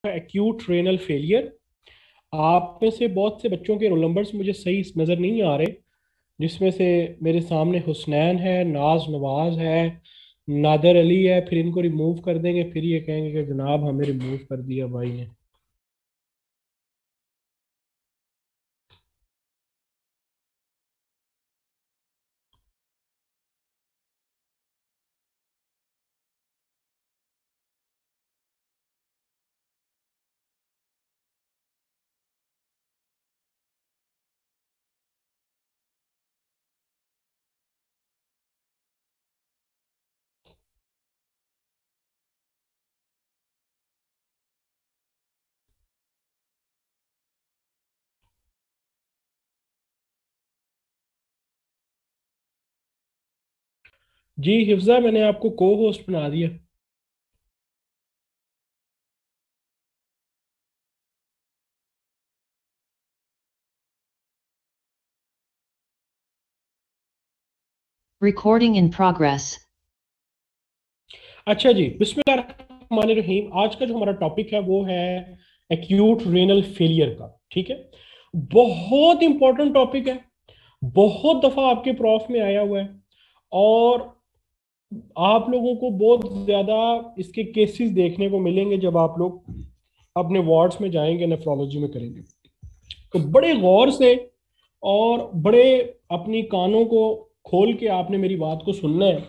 Acute renal failure. आप में से बहुत से बच्चों के रोल नंबर्स मुझे सही नज़र नहीं आ रहे, जिसमें से मेरे सामने हुसनैन है, नाज नवाज है, नादर अली है। फिर इनको रिमूव कर देंगे, फिर ये कहेंगे कि जनाब हमें रिमूव कर दिया भाई ने। जी हिफ्जा, मैंने आपको को होस्ट बना दिया। Recording in progress. अच्छा जी, बिस्मिल्लाहिर्रहमानिर्रहीम। आज का जो हमारा टॉपिक है वो है एक्यूट रेनल फेलियर का। ठीक है, बहुत इंपॉर्टेंट टॉपिक है, बहुत दफा आपके प्रॉफ में आया हुआ है, और आप लोगों को बहुत ज्यादा इसके केसेस देखने को मिलेंगे जब आप लोग अपने वार्ड्स में जाएंगे, नेफ्रोलॉजी में करेंगे। तो बड़े गौर से और बड़े अपनी कानों को खोल के आपने मेरी बात को सुनना है,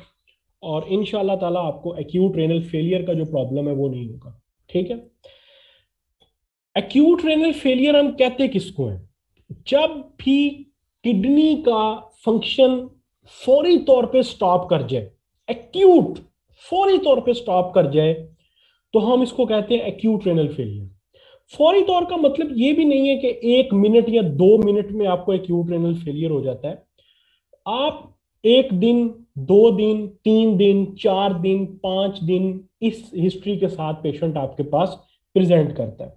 और इंशाल्लाह ताला आपको एक्यूट रेनल फेलियर का जो प्रॉब्लम है वो नहीं होगा। ठीक है, एक्यूट रेनल फेलियर हम कहते किसको हैं? जब भी किडनी का फंक्शन फौरी तौर पे स्टॉप कर जाए, एक्यूट फौरी तौर पे स्टॉप कर जाए, तो हम इसको कहते हैं एक्यूट रेनल फेलियर। फौरी तौर का मतलब ये भी नहीं है कि 1 मिनट या 2 मिनट में आपको एक्यूट रेनल फेलियर हो जाता है। आप 1 दिन, 2 दिन, 3 दिन, 4 दिन, 5 दिन इस हिस्ट्री के साथ पेशेंट आपके पास प्रेजेंट करता है।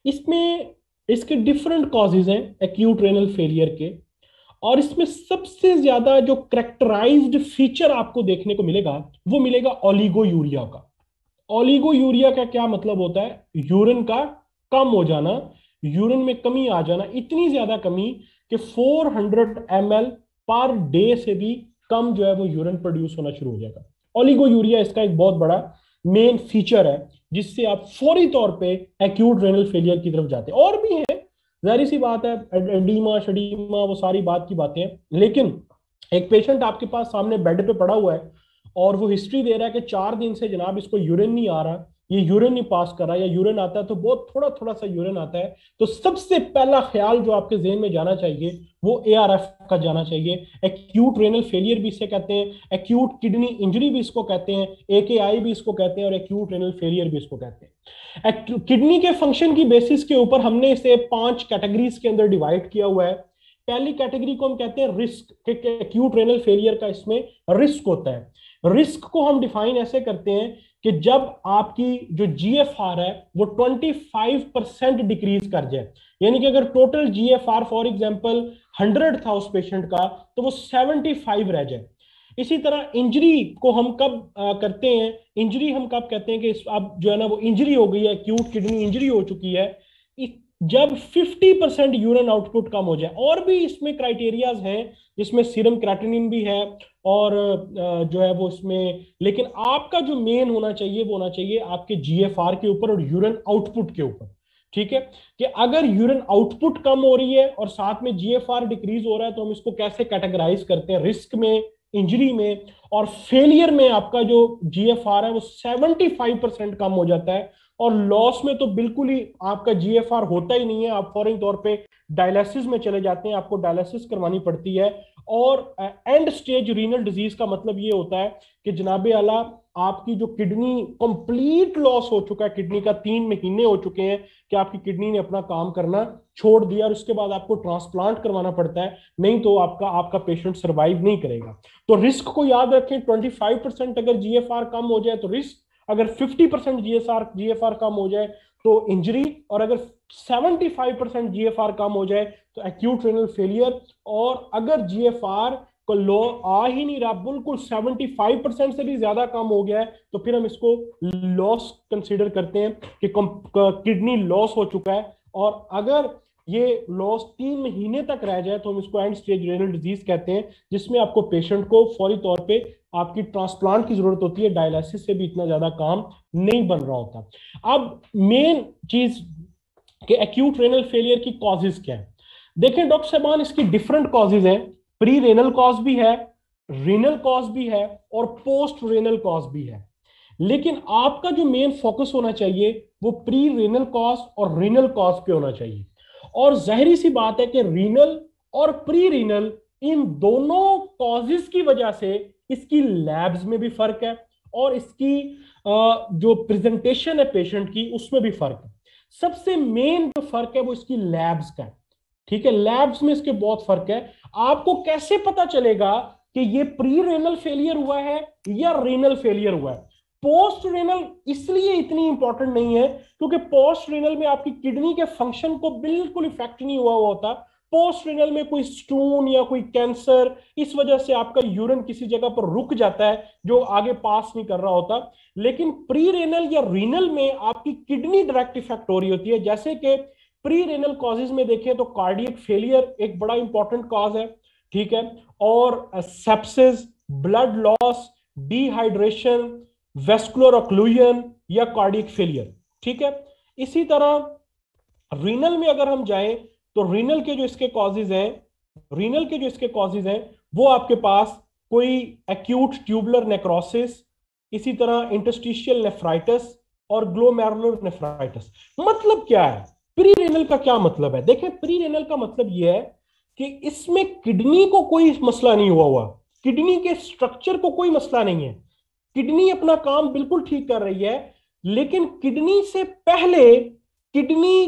इसमें इसके डिफरेंट कॉजेज हैं एक्यूट रेनल फेलियर के, और इसमें सबसे ज्यादा जो करेक्टराइज्ड फीचर आपको देखने को मिलेगा वो मिलेगा ओलिगोयूरिया का। ओलिगोयूरिया का क्या मतलब होता है? यूरिन का कम हो जाना, यूरिन में कमी आ जाना, इतनी ज्यादा कमी कि 400 ml पर डे से भी कम जो है वो यूरिन प्रोड्यूस होना शुरू हो जाएगा। ओलिगोयूरिया इसका एक बहुत बड़ा मेन फीचर है, जिससे आप फौरी तौर पे एक्यूट रेनल फेलियर की तरफ जाते हैं। और भी है, जाहिर सी बात है, एडीमा शडीमा वो सारी बात की बातें हैं, लेकिन एक पेशेंट आपके पास सामने बेड पे पड़ा हुआ है और वो हिस्ट्री दे रहा है कि 4 दिन से जनाब इसको यूरिन नहीं आ रहा, ये यूरिन नहीं पास कर रहा, या यूरिन आता है तो बहुत थोड़ा थोड़ा सा यूरिन आता है। तो सबसे पहला ख्याल जो आपके जेहन में जाना चाहिए वो एआरएफ का जाना चाहिए। एक्यूट रेनल फेलियर भी इसे कहते हैं, एक्यूट किडनी इंजरी भी इसको कहते हैं, एकेआई भी इसको कहते हैं, और एक्यूट रेनल फेलियर भी इसको कहते हैं। किडनी के फंक्शन की बेसिस के ऊपर हमने इसे 5 कैटेगरीज के अंदर डिवाइड किया हुआ है। पहली कैटेगरी को हम कहते हैं रिस्क। एक्यूट रेनल फेलियर का इसमें रिस्क होता है। रिस्क को हम डिफाइन ऐसे करते हैं कि जब आपकी जो जीएफआर है वो 25% डिक्रीज कर जाए, यानी कि अगर टोटल जीएफआर फॉर एग्जांपल 100 था उस पेशेंट का, तो वो 75 रह जाए। इसी तरह इंजरी को हम कब करते हैं? इंजरी हम कब कहते हैं कि अब जो है ना वो इंजरी हो गई है, एक्यूट किडनी इंजरी हो चुकी है, जब 50% यूरिन आउटपुट कम हो जाए। और भी इसमें क्राइटेरियाज हैं, जिसमें सीरम क्रेटिनिन भी है, और जो है वो इसमें, लेकिन आपका जो मेन होना चाहिए वो होना चाहिए आपके जीएफआर के ऊपर और यूरिन आउटपुट के ऊपर। ठीक है, कि अगर यूरिन आउटपुट कम हो रही है और साथ में जीएफआर डिक्रीज हो रहा है, तो हम इसको कैसे कैटेगराइज करते हैं? रिस्क में, इंजरी में, और फेलियर में आपका जो जीएफआर है वो 75% कम हो जाता है, और लॉस में तो बिल्कुल ही आपका जीएफआर होता ही नहीं है। आप फौरी तौर पे डायलिसिस में चले जाते हैं, आपको डायलिसिस करवानी पड़ती है। और एंड स्टेज रीनल डिजीज का मतलब ये होता है कि जनाबे आला आपकी जो किडनी कंप्लीट लॉस हो चुका है, किडनी का 3 महीने हो चुके हैं कि आपकी किडनी ने अपना काम करना छोड़ दिया, और उसके बाद आपको ट्रांसप्लांट करवाना पड़ता है, नहीं तो आपका आपका पेशेंट सर्वाइव नहीं करेगा। तो रिस्क को याद रखें, 25% अगर जीएफआर कम हो जाए तो रिस्क, अगर 50% जीएफआर कम हो जाए तो इंजरी, और अगर 75% जीएफआर कम हो जाए तो एक्यूट रेनल फेलियर। और अगर जीएफआर लो आ ही नहीं रहा, बिल्कुल 75% से भी ज्यादा कम हो गया है, तो फिर हम इसको लॉस कंसीडर करते हैं कि किडनी लॉस हो चुका है। और अगर ये लॉस 3 महीने तक रह जाए तो हम इसको एंड स्टेज रेनल डिजीज कहते हैं, जिसमें आपको पेशेंट को फौरी तौर पे आपकी ट्रांसप्लांट की जरूरत होती है, डायलिसिस से भी इतना ज्यादा काम नहीं बन रहा होता। अब मेन चीज कि एक्यूट रेनल फेलियर की कॉजेज क्या है। देखें डॉक्टर साहबान, इसकी डिफरेंट कॉजेज हैं। प्री रेनल कॉज भी है, रीनल कॉज भी है, और पोस्ट रेनल कॉज भी है। लेकिन आपका जो मेन फोकस होना चाहिए वो प्री रेनल कॉज और रीनल कॉज पे होना चाहिए। और जाहिर सी बात है कि रीनल और प्री रीनल, इन दोनों कॉजेज की वजह से इसकी लैब्स में भी फर्क है, और इसकी जो प्रेजेंटेशन है पेशेंट की उसमें भी फर्क है। सबसे मेन जो फर्क है वो इसकी लैब्स का है। ठीक है, लैब्स में इसके बहुत फर्क है। आपको कैसे पता चलेगा कि ये प्री रेनल फेलियर हुआ है या रेनल फेलियर हुआ है? पोस्ट रेनल इसलिए इतनी इंपॉर्टेंट नहीं है क्योंकि पोस्ट रेनल में आपकी किडनी के फंक्शन को बिल्कुल इफेक्ट नहीं हुआ होता। पोस्ट रेनल में कोई स्टोन या कोई कैंसर, इस वजह से आपका यूरिन किसी जगह पर रुक जाता है जो आगे पास नहीं कर रहा होता। लेकिन प्री रेनल या रीनल में आपकी किडनी डायरेक्ट इफेक्ट हो रही होती है। जैसे कि प्री रेनल कॉजेज में देखें तो कार्डियक फेलियर एक बड़ा इंपॉर्टेंट कॉज है, ठीक है, और sepsis, blood loss, dehydration, vascular occlusion या कार्डियक फेलियर, ठीक है। इसी तरह रीनल में अगर हम जाएं तो रीनल के जो इसके कॉजेज हैं, रीनल के जो इसके कॉजेज हैं वो आपके पास कोई एक्यूट ट्यूबुलर नेक्रोसिस, इसी तरह इंटरस्टिशियल नेफ्राइटिस और ग्लोमेरुलर नेफ्राइटिस। मतलब क्या है प्री रेनल का? क्या मतलब है? देखें, प्री रेनल का मतलब यह है कि इसमें किडनी को कोई मसला नहीं हुआ, किडनी के स्ट्रक्चर को कोई मसला नहीं है, किडनी अपना काम बिल्कुल ठीक कर रही है। लेकिन किडनी से पहले, किडनी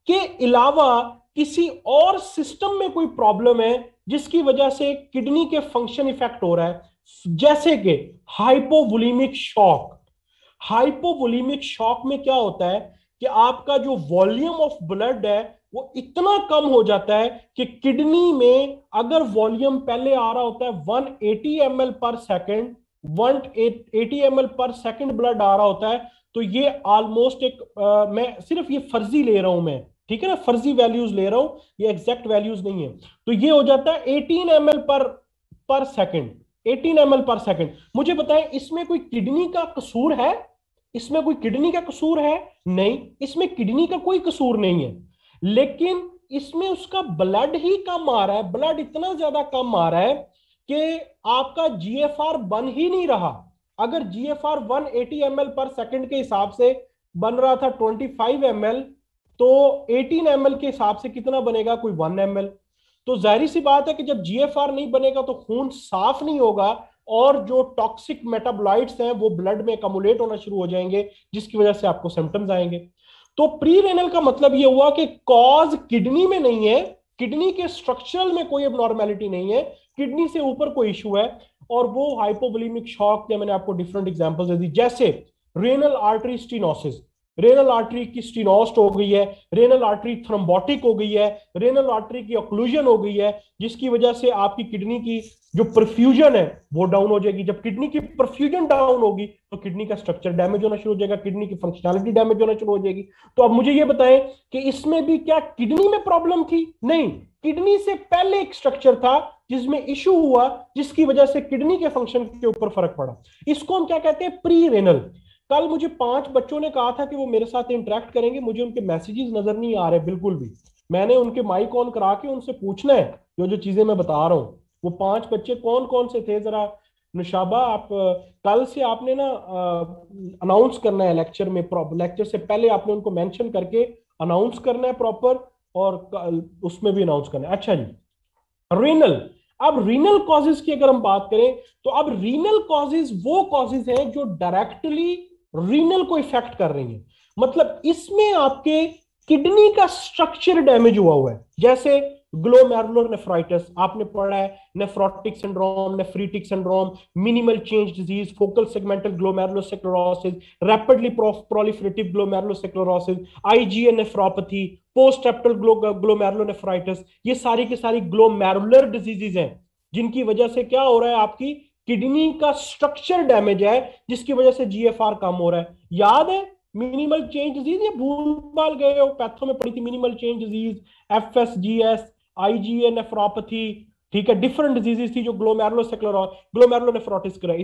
के अलावा किसी और सिस्टम में कोई प्रॉब्लम है जिसकी वजह से किडनी के फंक्शन इफेक्ट हो रहा है। जैसे कि हाइपोवोलेमिक शॉक। हाइपोवोलेमिक शॉक में क्या होता है कि आपका जो वॉल्यूम ऑफ ब्लड है वो इतना कम हो जाता है कि किडनी में अगर वॉल्यूम पहले आ रहा होता है 180 ml पर सेकेंड, 180 ml पर सेकेंड ब्लड आ रहा होता है, तो ये ऑलमोस्ट एक मैं सिर्फ ये फर्जी ले रहा हूं मैं, ठीक है ना, फर्जी वैल्यूज ले रहा हूं, ये एग्जैक्ट वैल्यूज नहीं है। तो ये हो जाता है 18 ml पर सेकेंड, 18 ml पर सेकेंड। मुझे बताएं, इसमें कोई किडनी का कसूर है? इसमें कोई किडनी का कसूर है? नहीं, इसमें किडनी का कोई कसूर नहीं है। लेकिन इसमें उसका ब्लड ही कम आ रहा है, ब्लड इतना ज्यादा कम आ रहा है कि आपका जीएफआर बन ही नहीं रहा। अगर जीएफआर 180 ml पर सेकंड के हिसाब से बन रहा था 25 ml, तो 18 ml के हिसाब से कितना बनेगा? कोई 1 ml। तो जाहिर सी बात है कि जब जीएफआर नहीं बनेगा तो खून साफ नहीं होगा, और जो टॉक्सिक मेटाबोलाइट्स हैं वो ब्लड में अकमुलेट होना शुरू हो जाएंगे, जिसकी वजह से आपको सिम्टम्स आएंगे। तो प्री रेनल का मतलब ये हुआ कि कॉज किडनी में नहीं है, किडनी के स्ट्रक्चरल में कोई एबनॉर्मेलिटी नहीं है, किडनी से ऊपर कोई इशू है, और वो हाइपोवोलेमिक शॉक के मैंने आपको डिफरेंट एग्जांपल्स दे दी। जैसे renal artery stenosis, renal artery की स्टीनोस्ट हो गई है, रेनल आर्टरी थ्रोम्बोटिक हो गई है, रेनल आर्टरी की ऑक्लूजन हो गई है, जिसकी वजह से आपकी किडनी की जो परफ्यूजन है वो डाउन हो जाएगी। जब किडनी की परफ्यूजन डाउन होगी तो किडनी का स्ट्रक्चर डैमेज होना शुरू हो जाएगा, किडनी की फंक्शनैलिटी डैमेज होना शुरू हो जाएगी। तो अब मुझे ये बताएं कि इसमें भी क्या किडनी में प्रॉब्लम थी? नहीं, किडनी से पहले एक स्ट्रक्चर था जिसमें इशू हुआ, जिसकी वजह से किडनी के फंक्शन के ऊपर फर्क पड़ा। इसको हम क्या कहते हैं? Pre renal. कल मुझे 5 बच्चों ने कहा था कि वो मेरे साथ इंटरेक्ट करेंगे, मुझे उनके मैसेजेस नजर नहीं आ रहे बिल्कुल भी। मैंने उनके माइक ऑन करा के उनसे पूछना है जो जो चीजें मैं बता रहा हूँ। वो 5 बच्चे कौन कौन से थे? जरा नुशाबा, आप कल से आपने ना अनाउंस करना है लेक्चर में, लेक्चर से पहले आपने उनको मेंशन करके अनाउंस करना है प्रॉपर, और उसमें भी अनाउंस करना है। अच्छा जी, रीनल। अब रीनल कॉजेज की अगर हम बात करें तो अब रीनल कॉजेज वो कॉजेज हैं जो डायरेक्टली रीनल को इफेक्ट कर रही हैं। मतलब इसमें आपके किडनी का स्ट्रक्चर डैमेज हुआ है। जैसे ग्लोमेरुलर नेफ्राइटिस आपने पढ़ा है, nephrotic syndrome, nephritic syndrome, minimal change disease, focal segmental glomerulosclerosis, rapidly proliferative glomerulosclerosis, IgA nephropathy, post एप्टल ग्लोमेरुलोनेफ्राइटिस, ये सारी की सारी ग्लोमेरुलर डिजीजेज हैं। जिनकी वजह से क्या हो रहा है, आपकी किडनी का स्ट्रक्चर डैमेज है, जिसकी वजह से जीएफआर कम हो रहा है। याद है मिनिमल चेंज डिजीज, ये भूल भाल गए हो, पैथो में पड़ी थी minimal change disease, FSGS, IgA nephropathy, ठीक है, डिफरेंट डिजीजेस थी जो ग्लोमेरुलोनेफ्रोटिस करा।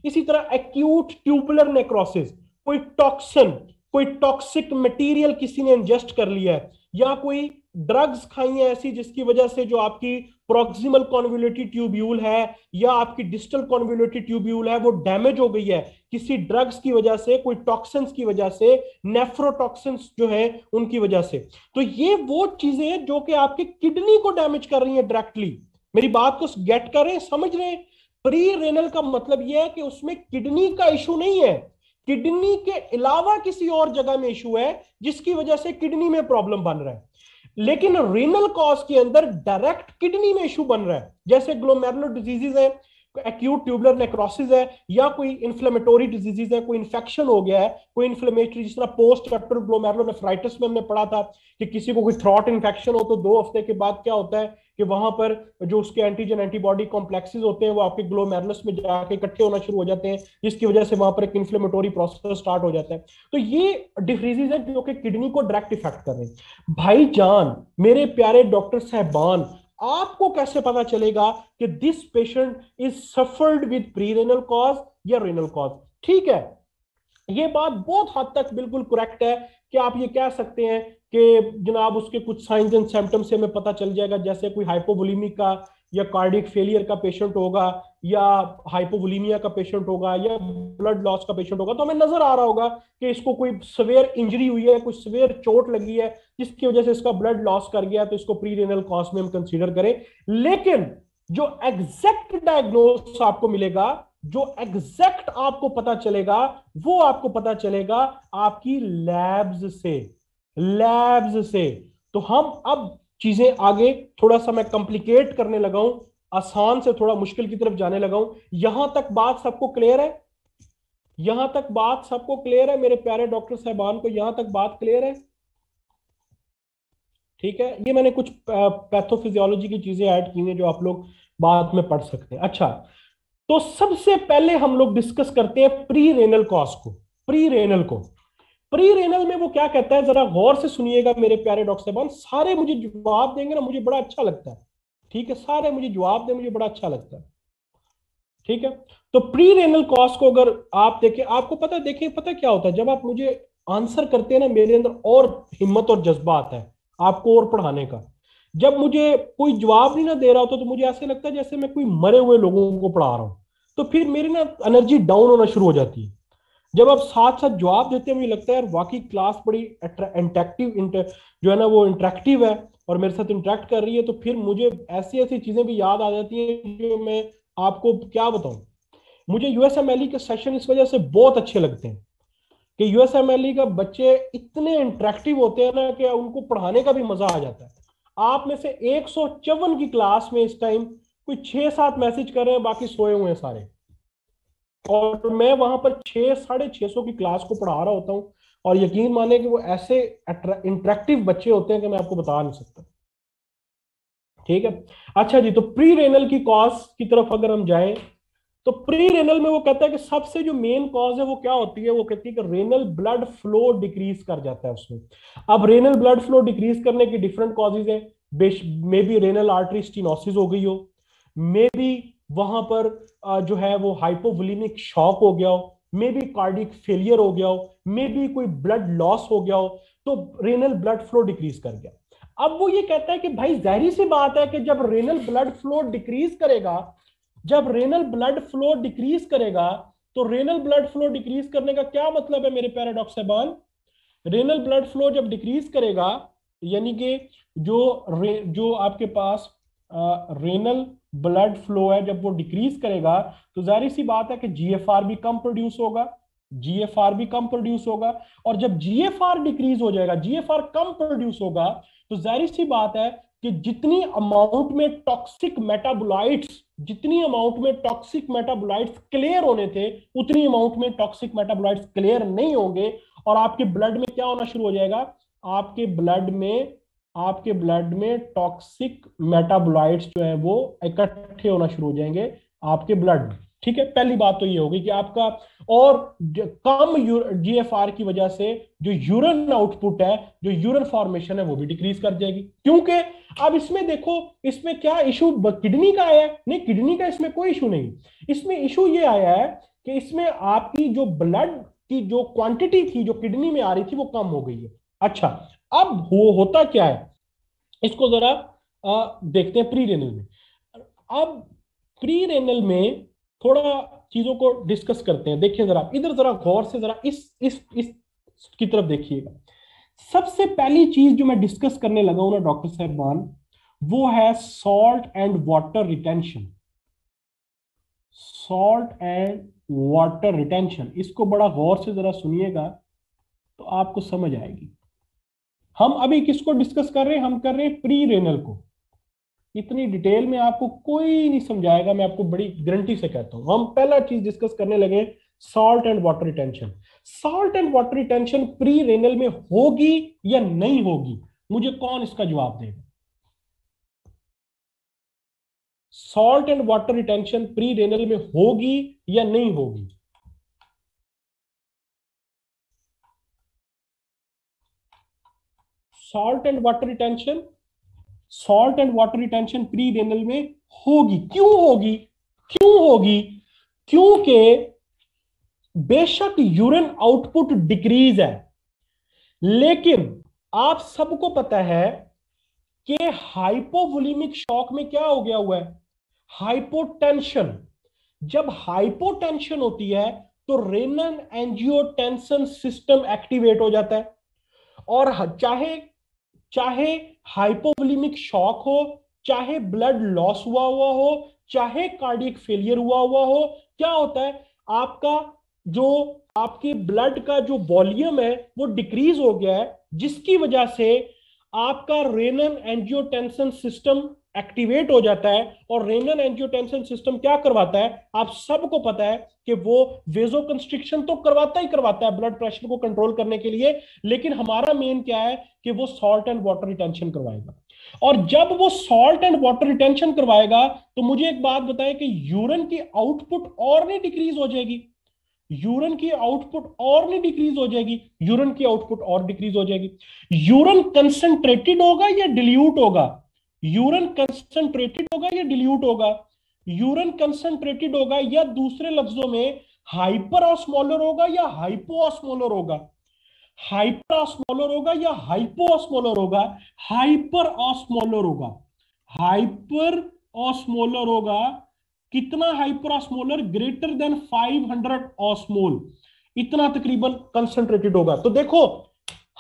इसी तरह एक्यूट ट्यूबुलर नेक्रोसिस, कोई टॉक्सिन, कोई टॉक्सिक मटेरियल किसी ने इंजेस्ट कर लिया है, या कोई ड्रग्स खाई है ऐसी जिसकी वजह से जो आपकी प्रॉक्सिमल कॉन्वोल्यूटिव ट्यूब्यूल है या आपकी डिस्टल कॉन्वोल्यूटिव ट्यूब्यूल है वो डैमेज हो गई है किसी ड्रग्स की वजह से, कोई टॉक्सिन्स की वजह से, नेफ्रोटॉक्सिन्स जो है उनकी वजह से। तो ये वो चीजें हैं जो कि आपकी किडनी को डैमेज कर रही है डायरेक्टली। मेरी बात को गेट कर रहे हैं, समझ रहे हैं? प्री रेनल का मतलब यह है कि उसमें किडनी का इशू नहीं है, किडनी के अलावा किसी और जगह में इशू है जिसकी वजह से किडनी में प्रॉब्लम बन रहा है। लेकिन रीनल कॉज के अंदर डायरेक्ट किडनी में इशू बन रहा है, जैसे ग्लोमेरुलर डिजीजेस है, एक्यूट ट्यूबुलर नेक्रोसिस है, या कोई इन्फ्लेमेटोरी डिजीजेस है, कोई इन्फेक्शन हो गया है, कोई इन्फ्लेमेटरी, जिस तरह पोस्ट कैप्टल ग्लोमेरुलोनेफ्राइटिस में हमने पढ़ा था कि किसी को कोई थ्रॉट इन्फेक्शन हो तो 2 हफ्ते के बाद क्या होता है कि वहां पर जो उसके एंटीजन एंटीबॉडी कॉम्प्लेक्सेस होते हैं वो आपके ग्लोमेरुलस में जाके इकट्ठे होना शुरू हो जाते हैं, जिसकी वजह से वहां पर एक इन्फ्लेमेटोरी प्रोसेस स्टार्ट हो जाता है। तो ये डिजीज है जो कि किडनी को डायरेक्ट इफेक्ट कर रहे हैं। भाईजान, मेरे प्यारे डॉक्टर साहबान, आपको कैसे पता चलेगा कि this patient is suffered with pre renal cause या रेनल कॉज? ठीक है, ये बात बहुत हद तक बिल्कुल करेक्ट है कि आप ये कह सकते हैं कि जनाब उसके कुछ साइंस एंड सिम्टम्स से हमें पता चल जाएगा, जैसे कोई हाइपोवोलीमिक का या कार्डियक फेलियर का पेशेंट होगा, या हाइपोवोलीमिया का पेशेंट होगा, या ब्लड लॉस का पेशेंट होगा, तो हमें नजर आ रहा होगा कि इसको कोई सवेयर इंजरी हुई है, कोई सवेयर चोट लगी है जिसकी वजह से इसका ब्लड लॉस कर गया, तो इसको प्री रेनल कॉज में हम कंसीडर करें। लेकिन जो एग्जैक्ट डायग्नोस आपको मिलेगा, जो एग्जैक्ट आपको पता चलेगा, वो आपको पता चलेगा आपकी लैब्स से। तो हम अब चीजें आगे थोड़ा सा मैं कॉम्प्लिकेट करने लगा हूं, आसान से थोड़ा मुश्किल की तरफ जाने लगा हूं। यहां तक बात सबको क्लियर है? यहां तक बात सबको क्लियर है मेरे प्यारे डॉक्टर साहबान को? यहां तक बात क्लियर है? ठीक है, ये मैंने कुछ पैथोफिजियोलॉजी की चीजें ऐड की हैं जो आप लोग बाद में पढ़ सकते हैं। अच्छा, तो सबसे पहले हम लोग डिस्कस करते हैं प्री रेनल कॉज को। प्री रेनल को, प्री रेनल में वो क्या कहता है, जरा गौर से सुनिएगा मेरे प्यारे डॉक्टर साहब, सारे मुझे जवाब देंगे ना, मुझे बड़ा अच्छा लगता है। ठीक है, सारे मुझे जवाब दें, मुझे बड़ा अच्छा लगता है। ठीक है, तो प्री रेनल कॉज को अगर आप देखें, आपको पता है, देखिए पता क्या होता है, जब आप मुझे आंसर करते हैं ना, मेरे अंदर और हिम्मत और जज्बा आता है आपको और पढ़ाने का। जब मुझे कोई जवाब नहीं ना दे रहा होता तो मुझे ऐसे लगता है जैसे मैं कोई मरे हुए लोगों को पढ़ा रहा हूं, तो फिर मेरी ना एनर्जी डाउन होना शुरू हो जाती है। जब आप साथ साथ जवाब देते हैं मुझे लगता है यार वाकई क्लास बड़ी इंटरेक्टिव, जो है ना वो इंटरेक्टिव है और मेरे साथ इंटरेक्ट कर रही है, तो फिर मुझे ऐसी ऐसी चीजें भी याद आ जाती हैं जो मैं आपको क्या बताऊं। मुझे यूएसएमएलई के सेशन इस वजह से बहुत अच्छे लगते हैं कि यूएसएमएलई का बच्चे इतने इंटरेक्टिव होते हैं ना कि उनको पढ़ाने का भी मजा आ जाता है। आप में से 154 की क्लास में इस टाइम कोई 6-7 मैसेज कर रहे हैं, बाकी सोए हुए हैं सारे, और मैं वहां पर 600-650 की क्लास को पढ़ा रहा होता हूं, और यकीन माने कि वो ऐसे इंटरेक्टिव बच्चे होते हैं कि मैं आपको बता नहीं सकता। ठीक है, अच्छा जी, तो प्री रेनल की कॉज की तरफ अगर हम जाएं, तो प्री रेनल में वो कहता है कि सबसे जो मेन कॉज है वो क्या होती है, वो कहती है कि रेनल ब्लड फ्लो डिक्रीज कर जाता है उसमें। अब रेनल ब्लड फ्लो डिक्रीज करने की डिफरेंट कॉजेज है, may be renal artery stenosis हो गई हो, मे बी वहां पर जो है वो हाइपोवोलिमिक शॉक हो गया हो, मे बी कार्डियक फेलियर हो गया हो, मे बी कोई ब्लड लॉस हो गया हो, तो रेनल ब्लड फ्लो डिक्रीज कर गया। अब वो ये कहता है कि भाई जाहिर सी बात है कि जब रेनल ब्लड फ्लो डिक्रीज करेगा, जब रेनल ब्लड फ्लो डिक्रीज करेगा, तो रेनल ब्लड फ्लो डिक्रीज करने का क्या मतलब है मेरे प्यारे डॉक्टर साहबान? रेनल ब्लड फ्लो जब डिक्रीज करेगा, यानी कि जो आपके पास रेनल ब्लड फ्लो है, जब वो डिक्रीज करेगा तो जाहिर सी बात है कि जीएफआर भी कम प्रोड्यूस होगा, जीएफआर भी कम प्रोड्यूस होगा। और जब जीएफआर डिक्रीज हो जाएगा, जीएफआर कम प्रोड्यूस होगा, तो जाहिर सी बात है कि जितनी अमाउंट में टॉक्सिक मेटाबोलाइट्स क्लियर होने थे, उतनी अमाउंट में टॉक्सिक मेटाबोलाइट्स क्लियर नहीं होंगे, और आपके ब्लड में क्या होना शुरू हो जाएगा? आपके ब्लड में आपके ब्लड में टॉक्सिक मेटाबोलाइट्स जो है वो इकट्ठे होना शुरू हो जाएंगे आपके ब्लड में। ठीक है, पहली बात तो ये होगी कि आपका और कम जीएफआर की वजह से जो यूरिन आउटपुट है, जो यूरिन फॉर्मेशन है, वो भी डिक्रीज कर जाएगी। क्योंकि अब इसमें देखो, इसमें क्या इशू किडनी का आया है? नहीं, किडनी का इसमें कोई इशू नहीं। इसमें इशू ये आया है कि इसमें आपकी जो ब्लड की जो क्वांटिटी थी जो किडनी में आ रही थी वो कम हो गई है। अच्छा, अब वो होता क्या है, इसको जरा देखते हैं प्री रेनल में। अब प्री रेनल में थोड़ा चीजों को डिस्कस करते हैं। देखिए जरा इधर, जरा गौर से जरा इस की तरफ देखिएगा। सबसे पहली चीज जो मैं डिस्कस करने लगा हूं ना डॉक्टर साहबान, वो है salt and water retention. Salt and water retention, इसको बड़ा गौर से जरा सुनिएगा तो आपको समझ आएगी। हम अभी किसको डिस्कस कर रहे हैं? हम कर रहे हैं प्री रेनल को। इतनी डिटेल में आपको कोई नहीं समझाएगा, मैं आपको बड़ी गारंटी से कहता हूं। हम पहला चीज डिस्कस करने लगे, salt and water retention. Salt and water retention pre renal में होगी या नहीं होगी? मुझे कौन इसका जवाब देगा? Salt and water retention pre renal में होगी या नहीं होगी? Salt and water retention, salt and water retention pre renal में होगी। क्यों होगी? क्यों होगी? क्योंकि बेशक यूरिन आउटपुट डिक्रीज है, लेकिन आप सबको पता है कि हाइपोवोलेमिक शॉक में क्या हो गया हुआ है? हाइपोटेंशन। जब हाइपोटेंशन होती है तो रेनन एंजियोटेंसन सिस्टम एक्टिवेट हो जाता है। और चाहे चाहे हाइपोवोलेमिक शॉक हो, चाहे ब्लड लॉस हुआ हुआ हो, चाहे कार्डियक फेलियर हुआ हुआ हो, क्या होता है? आपका जो आपके ब्लड का जो वॉल्यूम है वो डिक्रीज हो गया है, जिसकी वजह से आपका रेनन एंजियोटेंसन सिस्टम एक्टिवेट हो जाता है। और रेनन एंजियोटेंसन सिस्टम क्या करवाता है? आप सबको पता है कि वो वेजो कंस्ट्रिक्शन तो करवाता ही करवाता है ब्लड प्रेशर को कंट्रोल करने के लिए, लेकिन हमारा मेन क्या है कि वो सॉल्ट एंड वाटर रिटेंशन करवाएगा। और जब वो सॉल्ट एंड वाटर रिटेंशन करवाएगा तो मुझे एक बात बताएं कि यूरिन की आउटपुट और नहीं डिक्रीज हो जाएगी? यूरिन की आउटपुट और नहीं डिक्रीज हो जाएगी? यूरिन की आउटपुट और डिक्रीज हो जाएगी। यूरिन कंसंट्रेटेड होगा या डिल्यूट होगा? यूरिन कंसंट्रेटेड होगा या डिल्यूट होगा? यूरिन कंसंट्रेटेड होगा, या दूसरे लफ्जों में हाइपर ऑस्मोलर होगा या हाइपो ऑस्मोलर होगा? हाइपर ऑस्मोलर होगा या हाइपो ऑस्मोलर होगा? हाइपर ऑस्मोलर होगा। हाइपर ऑस्मोलर होगा। कितना hyper osmolar? Greater than 500 osmole, इतना तकरीबन कंसंट्रेटेड होगा। तो देखो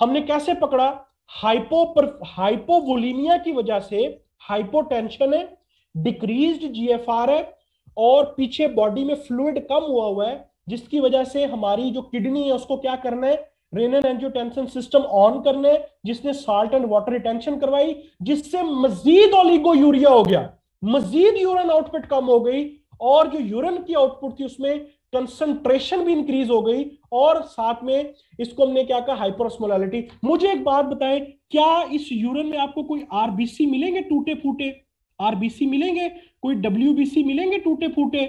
हमने कैसे पकड़ा, हाइपोवोलीमिया की वजह से हाइपोटेंशन है, डिक्रीज्ड जीएफआर है, और पीछे बॉडी में फ्लूइड कम हुआ हुआ है, जिसकी वजह से हमारी जो किडनी है उसको क्या करना है? रेनन एंजियोटेंसन सिस्टम ऑन करना है, जिसने सॉल्ट एंड वाटर रिटेंशन करवाई, जिससे मजीद ओलिगो यूरिया हो गया, मजीद यूरिन आउटपुट कम हो गई, और जो यूरिन की आउटपुट थी उसमें कंसंट्रेशन भी इंक्रीज हो गई, और साथ में इसको हमने क्या कहा? हाइपरऑस्मोलैरिटी। मुझे एक बात बताएं, क्या इस यूरिन में आपको कोई आरबीसी मिलेंगे टूटे फूटे? आरबीसी मिलेंगे? कोई डब्ल्यूबीसी मिलेंगे टूटे फूटे?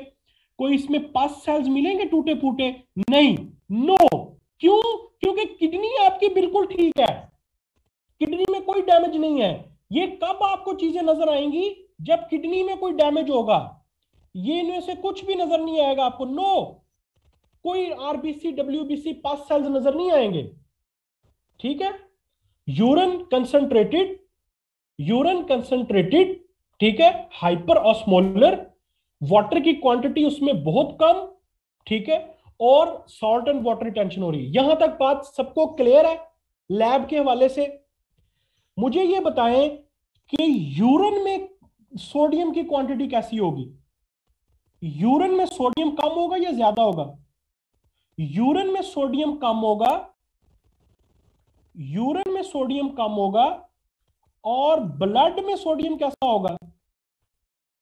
कोई इसमें पस सेल्स मिलेंगे टूटे फूटे? नहीं, नो। क्यों? क्योंकि किडनी आपकी बिल्कुल ठीक है, किडनी में कोई डैमेज नहीं है। ये कब आपको चीजें नजर आएंगी? जब किडनी में कोई डैमेज होगा। ये इनमें से कुछ भी नजर नहीं आएगा आपको, नो। कोई आरबीसी डब्ल्यूबीसी पास सेल्स नजर नहीं आएंगे। ठीक है, यूरिन कंसंट्रेटेड, यूरिन कंसंट्रेटेड, ठीक है, हाइपर ऑस्मोलर, वाटर की क्वांटिटी उसमें बहुत कम, ठीक है, और सॉल्ट एंड वाटर रिटेंशन हो रही है। यहां तक बात सबको क्लियर है लैब के हवाले से? मुझे ये बताएं कि यूरिन में सोडियम की क्वांटिटी कैसी होगी? यूरिन में सोडियम कम होगा या ज्यादा होगा? यूरिन में सोडियम कम होगा, यूरिन में सोडियम कम होगा, और ब्लड में सोडियम कैसा होगा?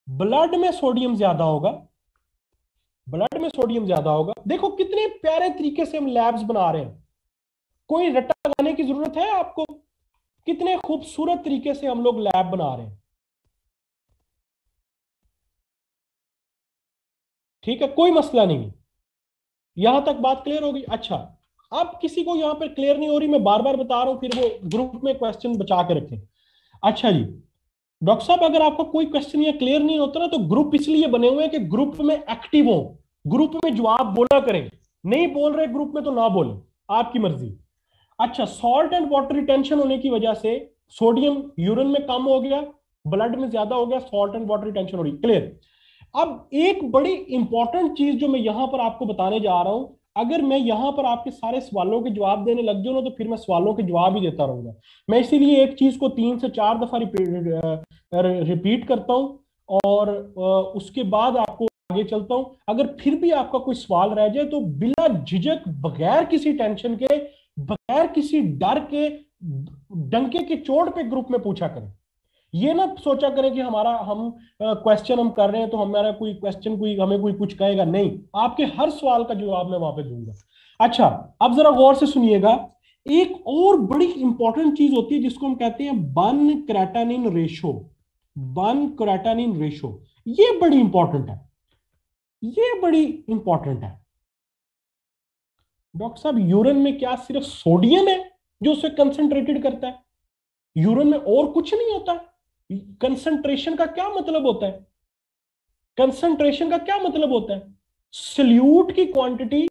ब्लड में सोडियम ज्यादा होगा, ब्लड में सोडियम ज्यादा होगा। देखो कितने प्यारे तरीके से हम लैब्स बना रहे हैं, कोई रट्टा लगाने की जरूरत है आपको? कितने खूबसूरत तरीके से हम लोग लैब बना रहे हैं। ठीक है, कोई मसला नहीं। यहां तक बात क्लियर होगी? अच्छा, अब किसी को यहां पर क्लियर नहीं हो रही, मैं बार बार बता रहा हूं, फिर वो ग्रुप में क्वेश्चन बचा के रखें। अच्छा जी, डॉक्टर साहब अगर आपका कोई क्वेश्चन या क्लियर नहीं होता ना, तो ग्रुप इसलिए बने हुए हैं कि ग्रुप में एक्टिव हो, ग्रुप में जवाब बोला करें। नहीं बोल रहे ग्रुप में तो ना बोले, आपकी मर्जी। अच्छा, सॉल्ट एंड वाटर रिटेंशन होने की वजह से सोडियम यूरिन में कम हो गया, ब्लड में ज्यादा हो गया, सॉल्ट एंड वाटर रिटेंशन हो रही, क्लियर। अब एक बड़ी इंपॉर्टेंट चीज जो मैं यहां पर आपको बताने जा रहा हूं, अगर मैं यहां पर आपके सारे सवालों के जवाब देने लग जाऊं ना, तो फिर मैं सवालों के जवाब ही देता रहूंगा। मैं इसीलिए एक चीज को 3 से 4 दफा रिपीट करता हूं, और उसके बाद आपको आगे चलता हूं। अगर फिर भी आपका कोई सवाल रह जाए तो बिना झिझक, बगैर किसी टेंशन के, बगैर किसी डर के, डंके की चोट पे ग्रुप में पूछा करें। ये ना सोचा करें कि हमारा हम क्वेश्चन हम कर रहे हैं तो हमारा कोई क्वेश्चन कोई हमें कोई कुछ कहेगा, नहीं, आपके हर सवाल का जवाब मैं वहां पे दूंगा। अच्छा, अब जरा गौर से सुनिएगा। एक और बड़ी इंपॉर्टेंट चीज होती है जिसको हम कहते हैं बन क्रेटानिन रेशो। बन क्रेटानिन रेशो, ये बड़ी इंपॉर्टेंट है, ये बड़ी इंपॉर्टेंट है। डॉक्टर साहब यूरिन में क्या सिर्फ सोडियम है जो उसे कंसंट्रेटेड करता है? यूरिन में और कुछ नहीं होता? कंसंट्रेशन का क्या मतलब होता है? कंसंट्रेशन का क्या मतलब होता है? सल्यूट की क्वांटिटी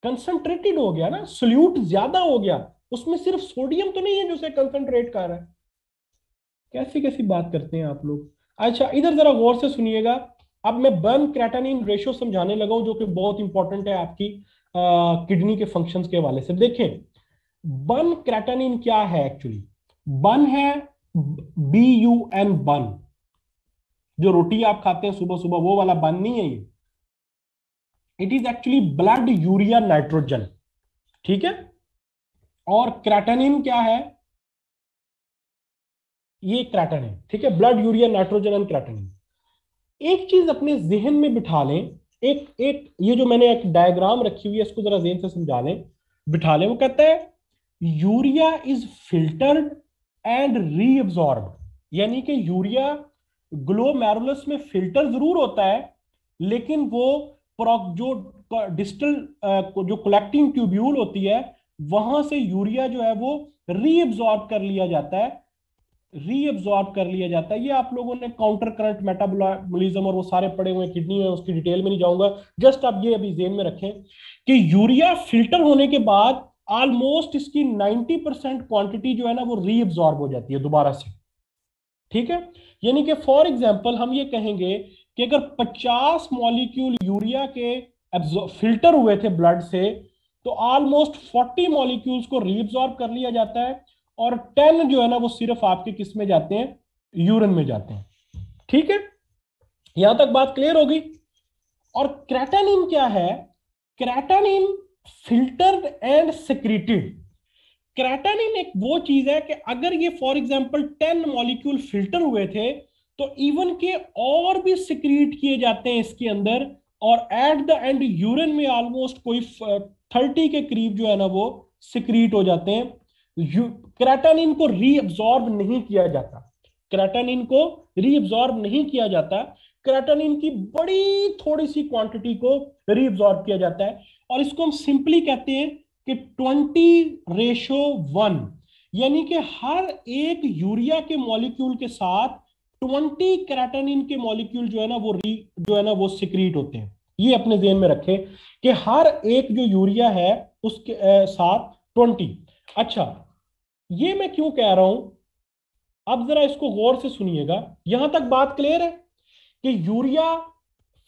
कंसंट्रेटेड हो गया ना, सल्यूट ज्यादा हो गया, उसमें सिर्फ सोडियम तो नहीं है जो उसे कंसंट्रेट कर रहा है। कैसी कैसी बात करते हैं आप लोग। अच्छा, इधर जरा गौर से सुनिएगा। अब मैं बर्न क्रेटानिन रेशियो समझाने लगा हूं, जो कि बहुत इंपॉर्टेंट है आपकी किडनी के फंक्शंस के हवाले से। देखें, बन क्रेटानिन क्या है एक्चुअली? बन है BUN, बन, जो रोटी आप खाते हैं सुबह सुबह, वो वाला बन नहीं है ये। It is actually blood urea nitrogen. ठीक है, और क्रेटानिन क्या है? ये क्रेटानिन, ठीक है, ब्लड यूरिया नाइट्रोजन एंड क्रेटानिन। एक चीज अपने जहन में बिठा लें, एक एक ये जो मैंने एक डायग्राम रखी हुई है, इसको जरा जहन से समझा लें, बिठा लें। वो कहता है urea is filtered and reabsorb, यानी कि यूरिया ग्लोमेरुलस में फिल्टर जरूर होता है, लेकिन वो जो डिस्टल जो कलेक्टिंग ट्यूब्यूल होती है, वहां से यूरिया जो है वो रीअब्सॉर्ब कर लिया जाता है, रीअब्सॉर्ब कर लिया जाता है। ये आप लोगों ने काउंटर करंट मेटाबॉलिज्म और वो सारे पढ़े हुए किडनी में, उसकी डिटेल में नहीं जाऊंगा। जस्ट आप ये अभी जेन में रखें कि यूरिया फिल्टर होने के बाद ऑलमोस्ट इसकी 90% क्वांटिटी जो है ना वो रीअब्सॉर्ब हो जाती है दोबारा से। ठीक है, यानी कि फॉर एग्जांपल हम ये कहेंगे कि अगर 50 मॉलिक्यूल यूरिया के फिल्टर हुए थे ब्लड से, तो ऑलमोस्ट 40 मॉलिक्यूल्स को रीअब्सॉर्ब कर लिया जाता है, और 10 जो है ना वो सिर्फ आपके किस में जाते हैं? यूरिन में जाते हैं। ठीक है, यहां तक बात क्लियर होगी। और क्रेटानिन क्या है? क्रेटानिन फिल्टर्ड एंड सेक्रेटेड। क्रेटानिन एक वो चीज है कि अगर ये फॉर एग्जांपल 10 मॉलिक्यूल फिल्टर हुए थे, तो इवन के और भी सिक्रीट किए जाते हैं इसके अंदर, और एट द एंड यूरिन में ऑलमोस्ट कोई 30 के करीब जो है ना वो सिक्रीट हो जाते हैं। क्रेटानिन को रीअब्सॉर्ब नहीं किया जाता, क्रेटानिन को रीअब्सॉर्ब नहीं किया जाता, क्रेटानिन की बड़ी थोड़ी सी क्वांटिटी को रीअब्सॉर्ब किया जाता है, और इसको हम सिंपली कहते हैं कि 20:1, यानी कि हर एक यूरिया के मॉलिक्यूल के साथ 20 क्रेटानिन के मॉलिक्यूल जो है ना वो जो है ना वो सिक्रीट होते हैं। ये अपने ध्यान में रखें कि हर एक जो यूरिया है उसके साथ 20। अच्छा, ये मैं क्यों कह रहा हूं, अब जरा इसको गौर से सुनिएगा। यहां तक बात क्लियर है कि यूरिया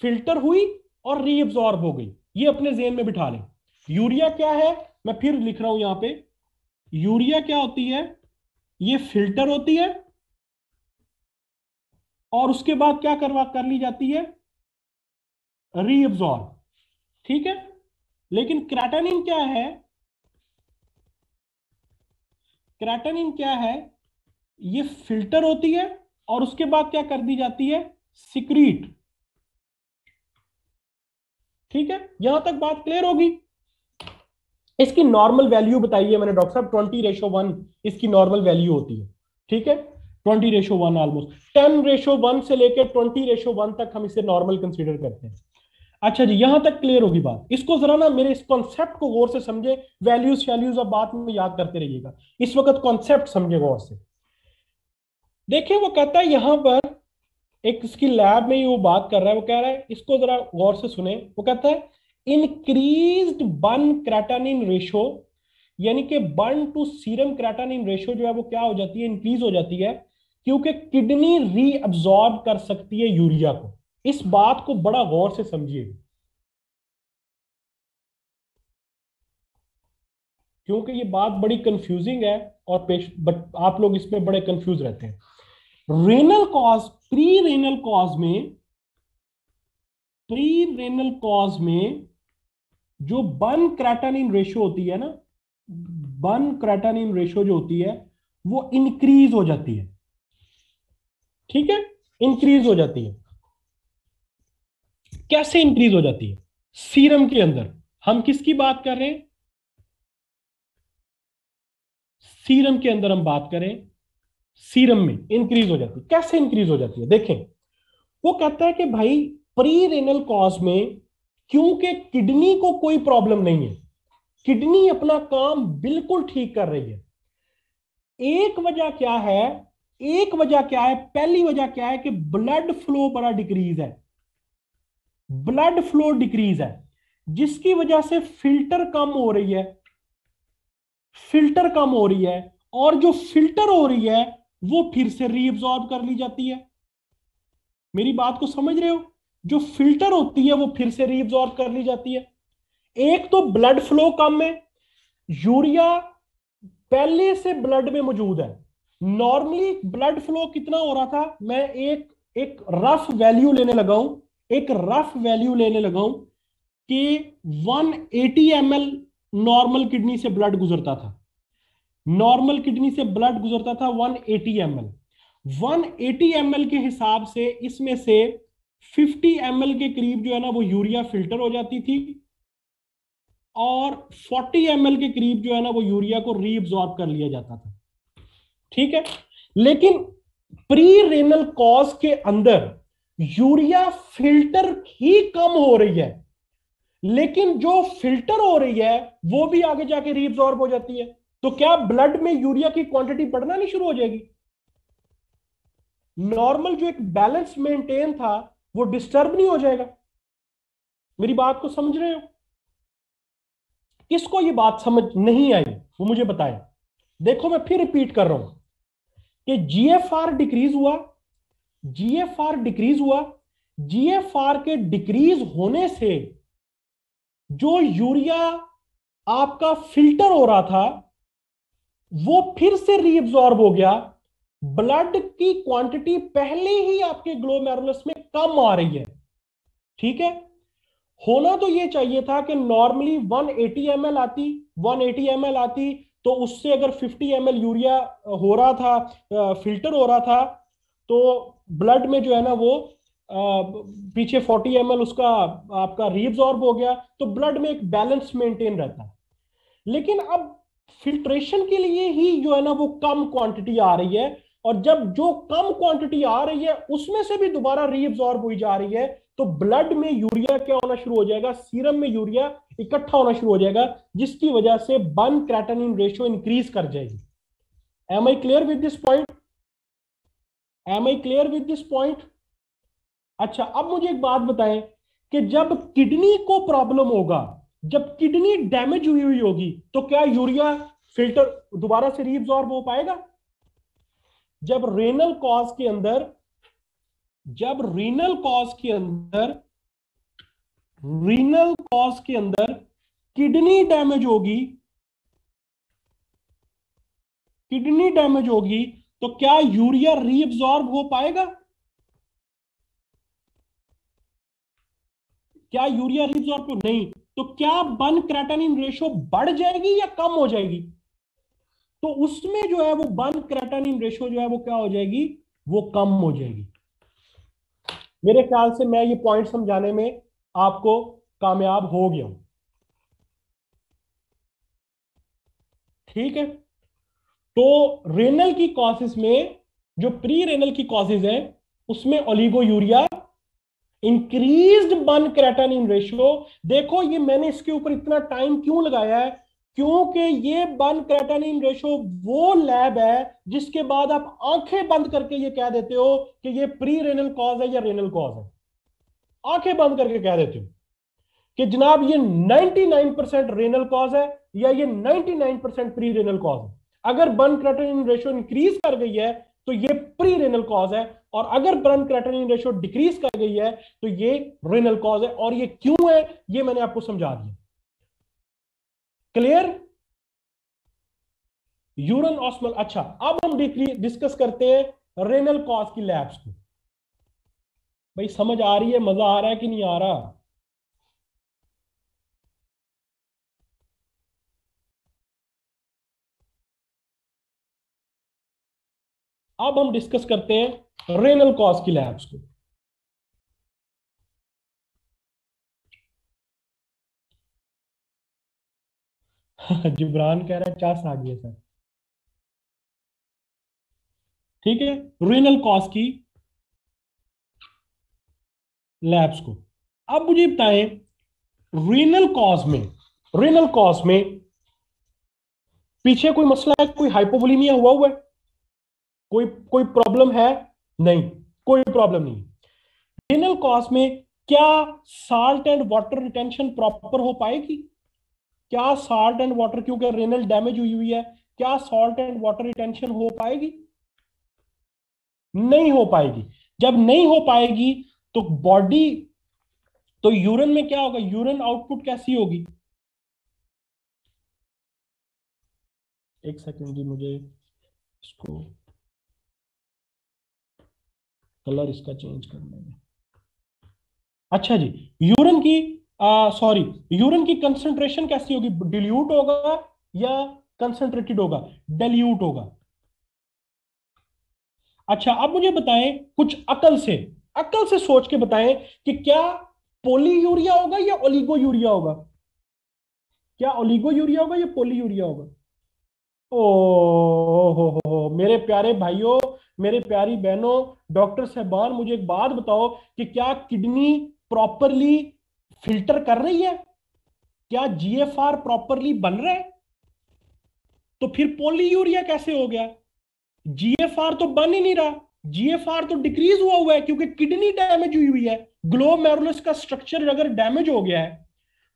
फिल्टर हुई और रीअब्सॉर्ब हो गई, ये अपने जेन में बिठा लें। यूरिया क्या है? मैं फिर लिख रहा हूं यहां पे, यूरिया क्या होती है? ये फिल्टर होती है, और उसके बाद क्या कर ली जाती है? रीअब्सॉर्ब। ठीक है, लेकिन क्रेटानिन क्या है? क्रेटानिन क्या है? ये फिल्टर होती है, और उसके बाद क्या कर दी जाती है? सिक्रीट। ठीक है, यहां तक बात क्लियर होगी? इसकी नॉर्मल वैल्यू बताइए मैंने डॉक्टर साहब, 20:1 इसकी नॉर्मल वैल्यू होती है, ठीक है, 20:1 ऑलमोस्ट, 10:1 से लेकर 20:1 तक हम इसे नॉर्मल कंसीडर करते हैं। अच्छा जी, यहां तक क्लियर होगी बात। इसको जरा ना मेरे इस कॉन्सेप्ट को गौर से समझे, वैल्यूज शैल्यूज अब बात में याद करते रहिएगा, इस वक्त कॉन्सेप्ट समझे गौर से। देखिए वो कहता है यहां पर, एक इसकी लैब में ही वो बात कर रहा है, वो कह रहा है, इसको जरा गौर से सुने, वो कहता है इंक्रीज्ड बर्न क्रेटानिन रेशो, यानी कि बर्न टू सीरम क्रेटानिन रेशो जो है वो क्या हो जाती है, इंक्रीज हो जाती है, क्योंकि किडनी रीअब्सॉर्ब कर सकती है यूरिया को। इस बात को बड़ा गौर से समझिए, क्योंकि ये बात बड़ी कंफ्यूजिंग है, और बट आप लोग इसमें बड़े कंफ्यूज रहते हैं। Renal cause, pre renal cause में, प्री रेनल कॉज में जो बर्न क्रेटानिन रेशो होती है ना, बर्न क्रेटानिन रेशो जो होती है वो इंक्रीज हो जाती है, ठीक है, इंक्रीज हो जाती है। कैसे इंक्रीज हो जाती है? सीरम के अंदर, हम किसकी बात कर रहे हैं, सीरम के अंदर हम बात करें, सीरम में इंक्रीज हो जाती है। कैसे इंक्रीज हो जाती है देखें, वो कहता है कि भाई प्री रेनल कॉज में, क्योंकि किडनी को कोई प्रॉब्लम नहीं है, किडनी अपना काम बिल्कुल ठीक कर रही है। एक वजह क्या है, एक वजह क्या है, पहली वजह क्या है कि ब्लड फ्लो बड़ा डिक्रीज है, ब्लड फ्लो डिक्रीज है, जिसकी वजह से फिल्टर कम हो रही है, फिल्टर कम हो रही है, और जो फिल्टर हो रही है वो फिर से रीअब्सॉर्ब कर ली जाती है। मेरी बात को समझ रहे हो? जो फिल्टर होती है वो फिर से रीअब्सॉर्ब कर ली जाती है। एक तो ब्लड फ्लो कम है, यूरिया पहले से ब्लड में मौजूद है। नॉर्मली ब्लड फ्लो कितना हो रहा था, मैं एक एक रफ वैल्यू लेने लगा हूं, एक रफ वैल्यू लेने लगा हूं कि 180 ml नॉर्मल किडनी से ब्लड गुजरता था, नॉर्मल किडनी से ब्लड गुजरता था 180 ml। 180 ml के हिसाब से इसमें से 50 ml के करीब जो है ना वो यूरिया फिल्टर हो जाती थी, और 40 ml के करीब जो है ना वो यूरिया को रीअब्सॉर्ब कर लिया जाता था, ठीक है। लेकिन प्री रेनल कॉज के अंदर यूरिया फिल्टर ही कम हो रही है, लेकिन जो फिल्टर हो रही है वो भी आगे जाके रीअब्सॉर्ब हो जाती है। तो क्या ब्लड में यूरिया की क्वांटिटी बढ़ना नहीं शुरू हो जाएगी? नॉर्मल जो एक बैलेंस मेंटेन था वो डिस्टर्ब नहीं हो जाएगा? मेरी बात को समझ रहे हो? किसको ये बात समझ नहीं आई वो मुझे बताए। देखो मैं फिर रिपीट कर रहा हूं कि जीएफआर डिक्रीज हुआ, जीएफआर डिक्रीज हुआ, जीएफआर के डिक्रीज होने से जो यूरिया आपका फिल्टर हो रहा था वो फिर से रीअब्सॉर्ब हो गया। ब्लड की क्वांटिटी पहले ही आपके ग्लोमेरुलस में कम आ रही है, ठीक है। होना तो ये चाहिए था कि नॉर्मली 180 ml आती, 180 ml आती, तो उससे अगर 50 ml यूरिया हो रहा था, फिल्टर हो रहा था, तो ब्लड में जो है ना वो पीछे 40 ml उसका आपका रीअब्सॉर्ब हो गया, तो ब्लड में एक बैलेंस मेंटेन रहता है। लेकिन अब फिल्ट्रेशन के लिए ही जो है ना वो कम क्वांटिटी आ रही है, और जब जो कम क्वांटिटी आ रही है उसमें से भी दोबारा रीअब्सॉर्ब हुई जा रही है, तो ब्लड में यूरिया क्या होना शुरू हो जाएगा, सीरम में यूरिया इकट्ठा होना शुरू हो जाएगा, जिसकी वजह से बर्न क्रेटानिन रेशियो इंक्रीज कर जाएगी। Am I clear with this point? Am I clear with this point? अच्छा, अब मुझे एक बात बताएं कि जब किडनी को प्रॉब्लम होगा, जब किडनी डैमेज हुई हुई होगी, तो क्या यूरिया फिल्टर दोबारा से रीअब्सॉर्ब हो पाएगा? जब रेनल कॉज के अंदर, जब रीनल कॉज के अंदर, रीनल कॉज के अंदर किडनी डैमेज होगी, किडनी डैमेज होगी, तो क्या यूरिया रीअब्सॉर्ब हो पाएगा? क्या यूरिया रीअब्सॉर्ब नहीं, तो क्या बर्न क्रेटानिन रेशो बढ़ जाएगी या कम हो जाएगी? तो उसमें जो है वो बर्न क्रेटानिन रेशो जो है वो क्या हो जाएगी, वो कम हो जाएगी। मेरे ख्याल से मैं ये पॉइंट समझाने में आपको कामयाब हो गया हूं। ठीक है। तो रेनल की कॉसेस में, जो प्री रेनल की कॉसेस है, उसमें ओलिगोयूरिया, इंक्रीज्ड बन क्रेटानिन रेशियो। देखो ये मैंने इसके ऊपर इतना टाइम क्यों लगाया है, क्योंकि ये बन क्रेटानिन रेशियो वो लैब है जिसके बाद आप आंखें बंद करके ये कह देते हो कि ये प्री रेनल कॉज है या रेनल कॉज है। आंखें बंद करके कह देते हो कि जनाब ये 99% रेनल कॉज है या ये 99% प्री रेनल कॉज है। अगर बर्न क्रेटानिन रेशियो इंक्रीज कर गई है तो ये प्री रेनल कॉज है, और अगर बर्न क्रेटानिन रेशियो डिक्रीज कर गई है तो ये रेनल कॉज है। और ये क्यों है ये मैंने आपको समझा दिया। क्लियर? यूरन ऑस्मल। अच्छा, अब हम डिस्कस करते हैं रेनल कॉज की लैब्स को। भाई समझ आ रही है, मजा आ रहा है कि नहीं आ रहा? अब हम डिस्कस करते हैं रेनल कॉज की लैब्स को। जिब्रान कह रहा है चास आ गई है सर। ठीक है, रेनल कॉज की लैब्स को। अब मुझे बताएं, रेनल कॉज में, रेनल कॉज में पीछे कोई मसला है, कोई हाइपोवोलीमिया हुआ हुआ है, कोई कोई प्रॉब्लम है? नहीं, कोई प्रॉब्लम नहीं। रेनल कॉज में क्या salt and water retention proper हो पाएगी? क्या साल्ट एंड वाटर, क्योंकि रेनल डैमेज हुई हुई है, क्या सॉल्ट एंड वाटर रिटेंशन हो पाएगी? नहीं हो पाएगी। जब नहीं हो पाएगी तो बॉडी, तो यूरिन में क्या होगा, यूरिन आउटपुट कैसी होगी? एक सेकंड जी, मुझे इसको कलर इसका चेंज करना है। अच्छा जी, यूरिन की, सॉरी, यूरिन की कंसंट्रेशन कैसी होगी? डिल्यूट होगा या कंसंट्रेटेड होगा? डिल्यूट होगा। अच्छा, अब मुझे बताएं कुछ अकल से, अकल से सोच के बताएं कि क्या पोलीयूरिया होगा या ओलिगोयूरिया होगा? क्या ओलिगोयूरिया होगा या पोलीयूरिया होगा? ओ मेरे प्यारे भाइयों, मेरे प्यारी बहनों, डॉक्टर साहबान, मुझे एक बात बताओ कि क्या किडनी प्रॉपरली फिल्टर कर रही है? क्या जीएफआर प्रॉपरली बन रहा है? तो फिर पोलीयूरिया कैसे हो गया? जीएफआर तो बन ही नहीं रहा, जीएफआर तो डिक्रीज हुआ हुआ है क्योंकि किडनी डैमेज हुई हुई है। ग्लोमेरुलस का स्ट्रक्चर अगर डैमेज हो गया है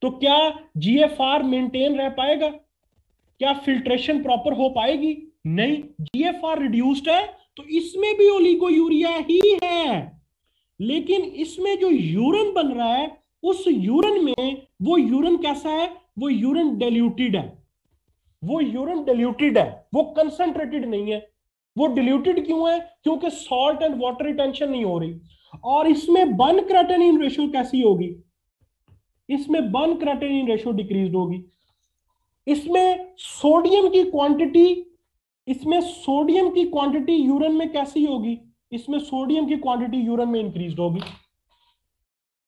तो क्या जीएफआर मेंटेन रह पाएगा? क्या फिल्ट्रेशन प्रॉपर हो पाएगी? नहीं, जीएफआर रिड्यूस्ड है तो इसमें भी ओलिगोयूरिया ही है। लेकिन इसमें जो यूरिन बन रहा है, उस यूरिन में, वो यूरिन कैसा है? वो यूरिन डाइल्यूटेड है। वो यूरिन डाइल्यूटेड है, वो कंसंट्रेटेड नहीं है। वो डिल्यूटेड क्यों है? क्योंकि सॉल्ट एंड वाटर रिटेंशन नहीं हो रही। और इसमें बन क्रेटेनिन रेशियो कैसी होगी? इसमें बन क्रेटेनिन रेशियो डिक्रीज होगी। इसमें सोडियम की क्वांटिटी, इसमें सोडियम की क्वांटिटी यूरिन में कैसी होगी? इसमें सोडियम की क्वांटिटी यूरिन में इंक्रीज होगी।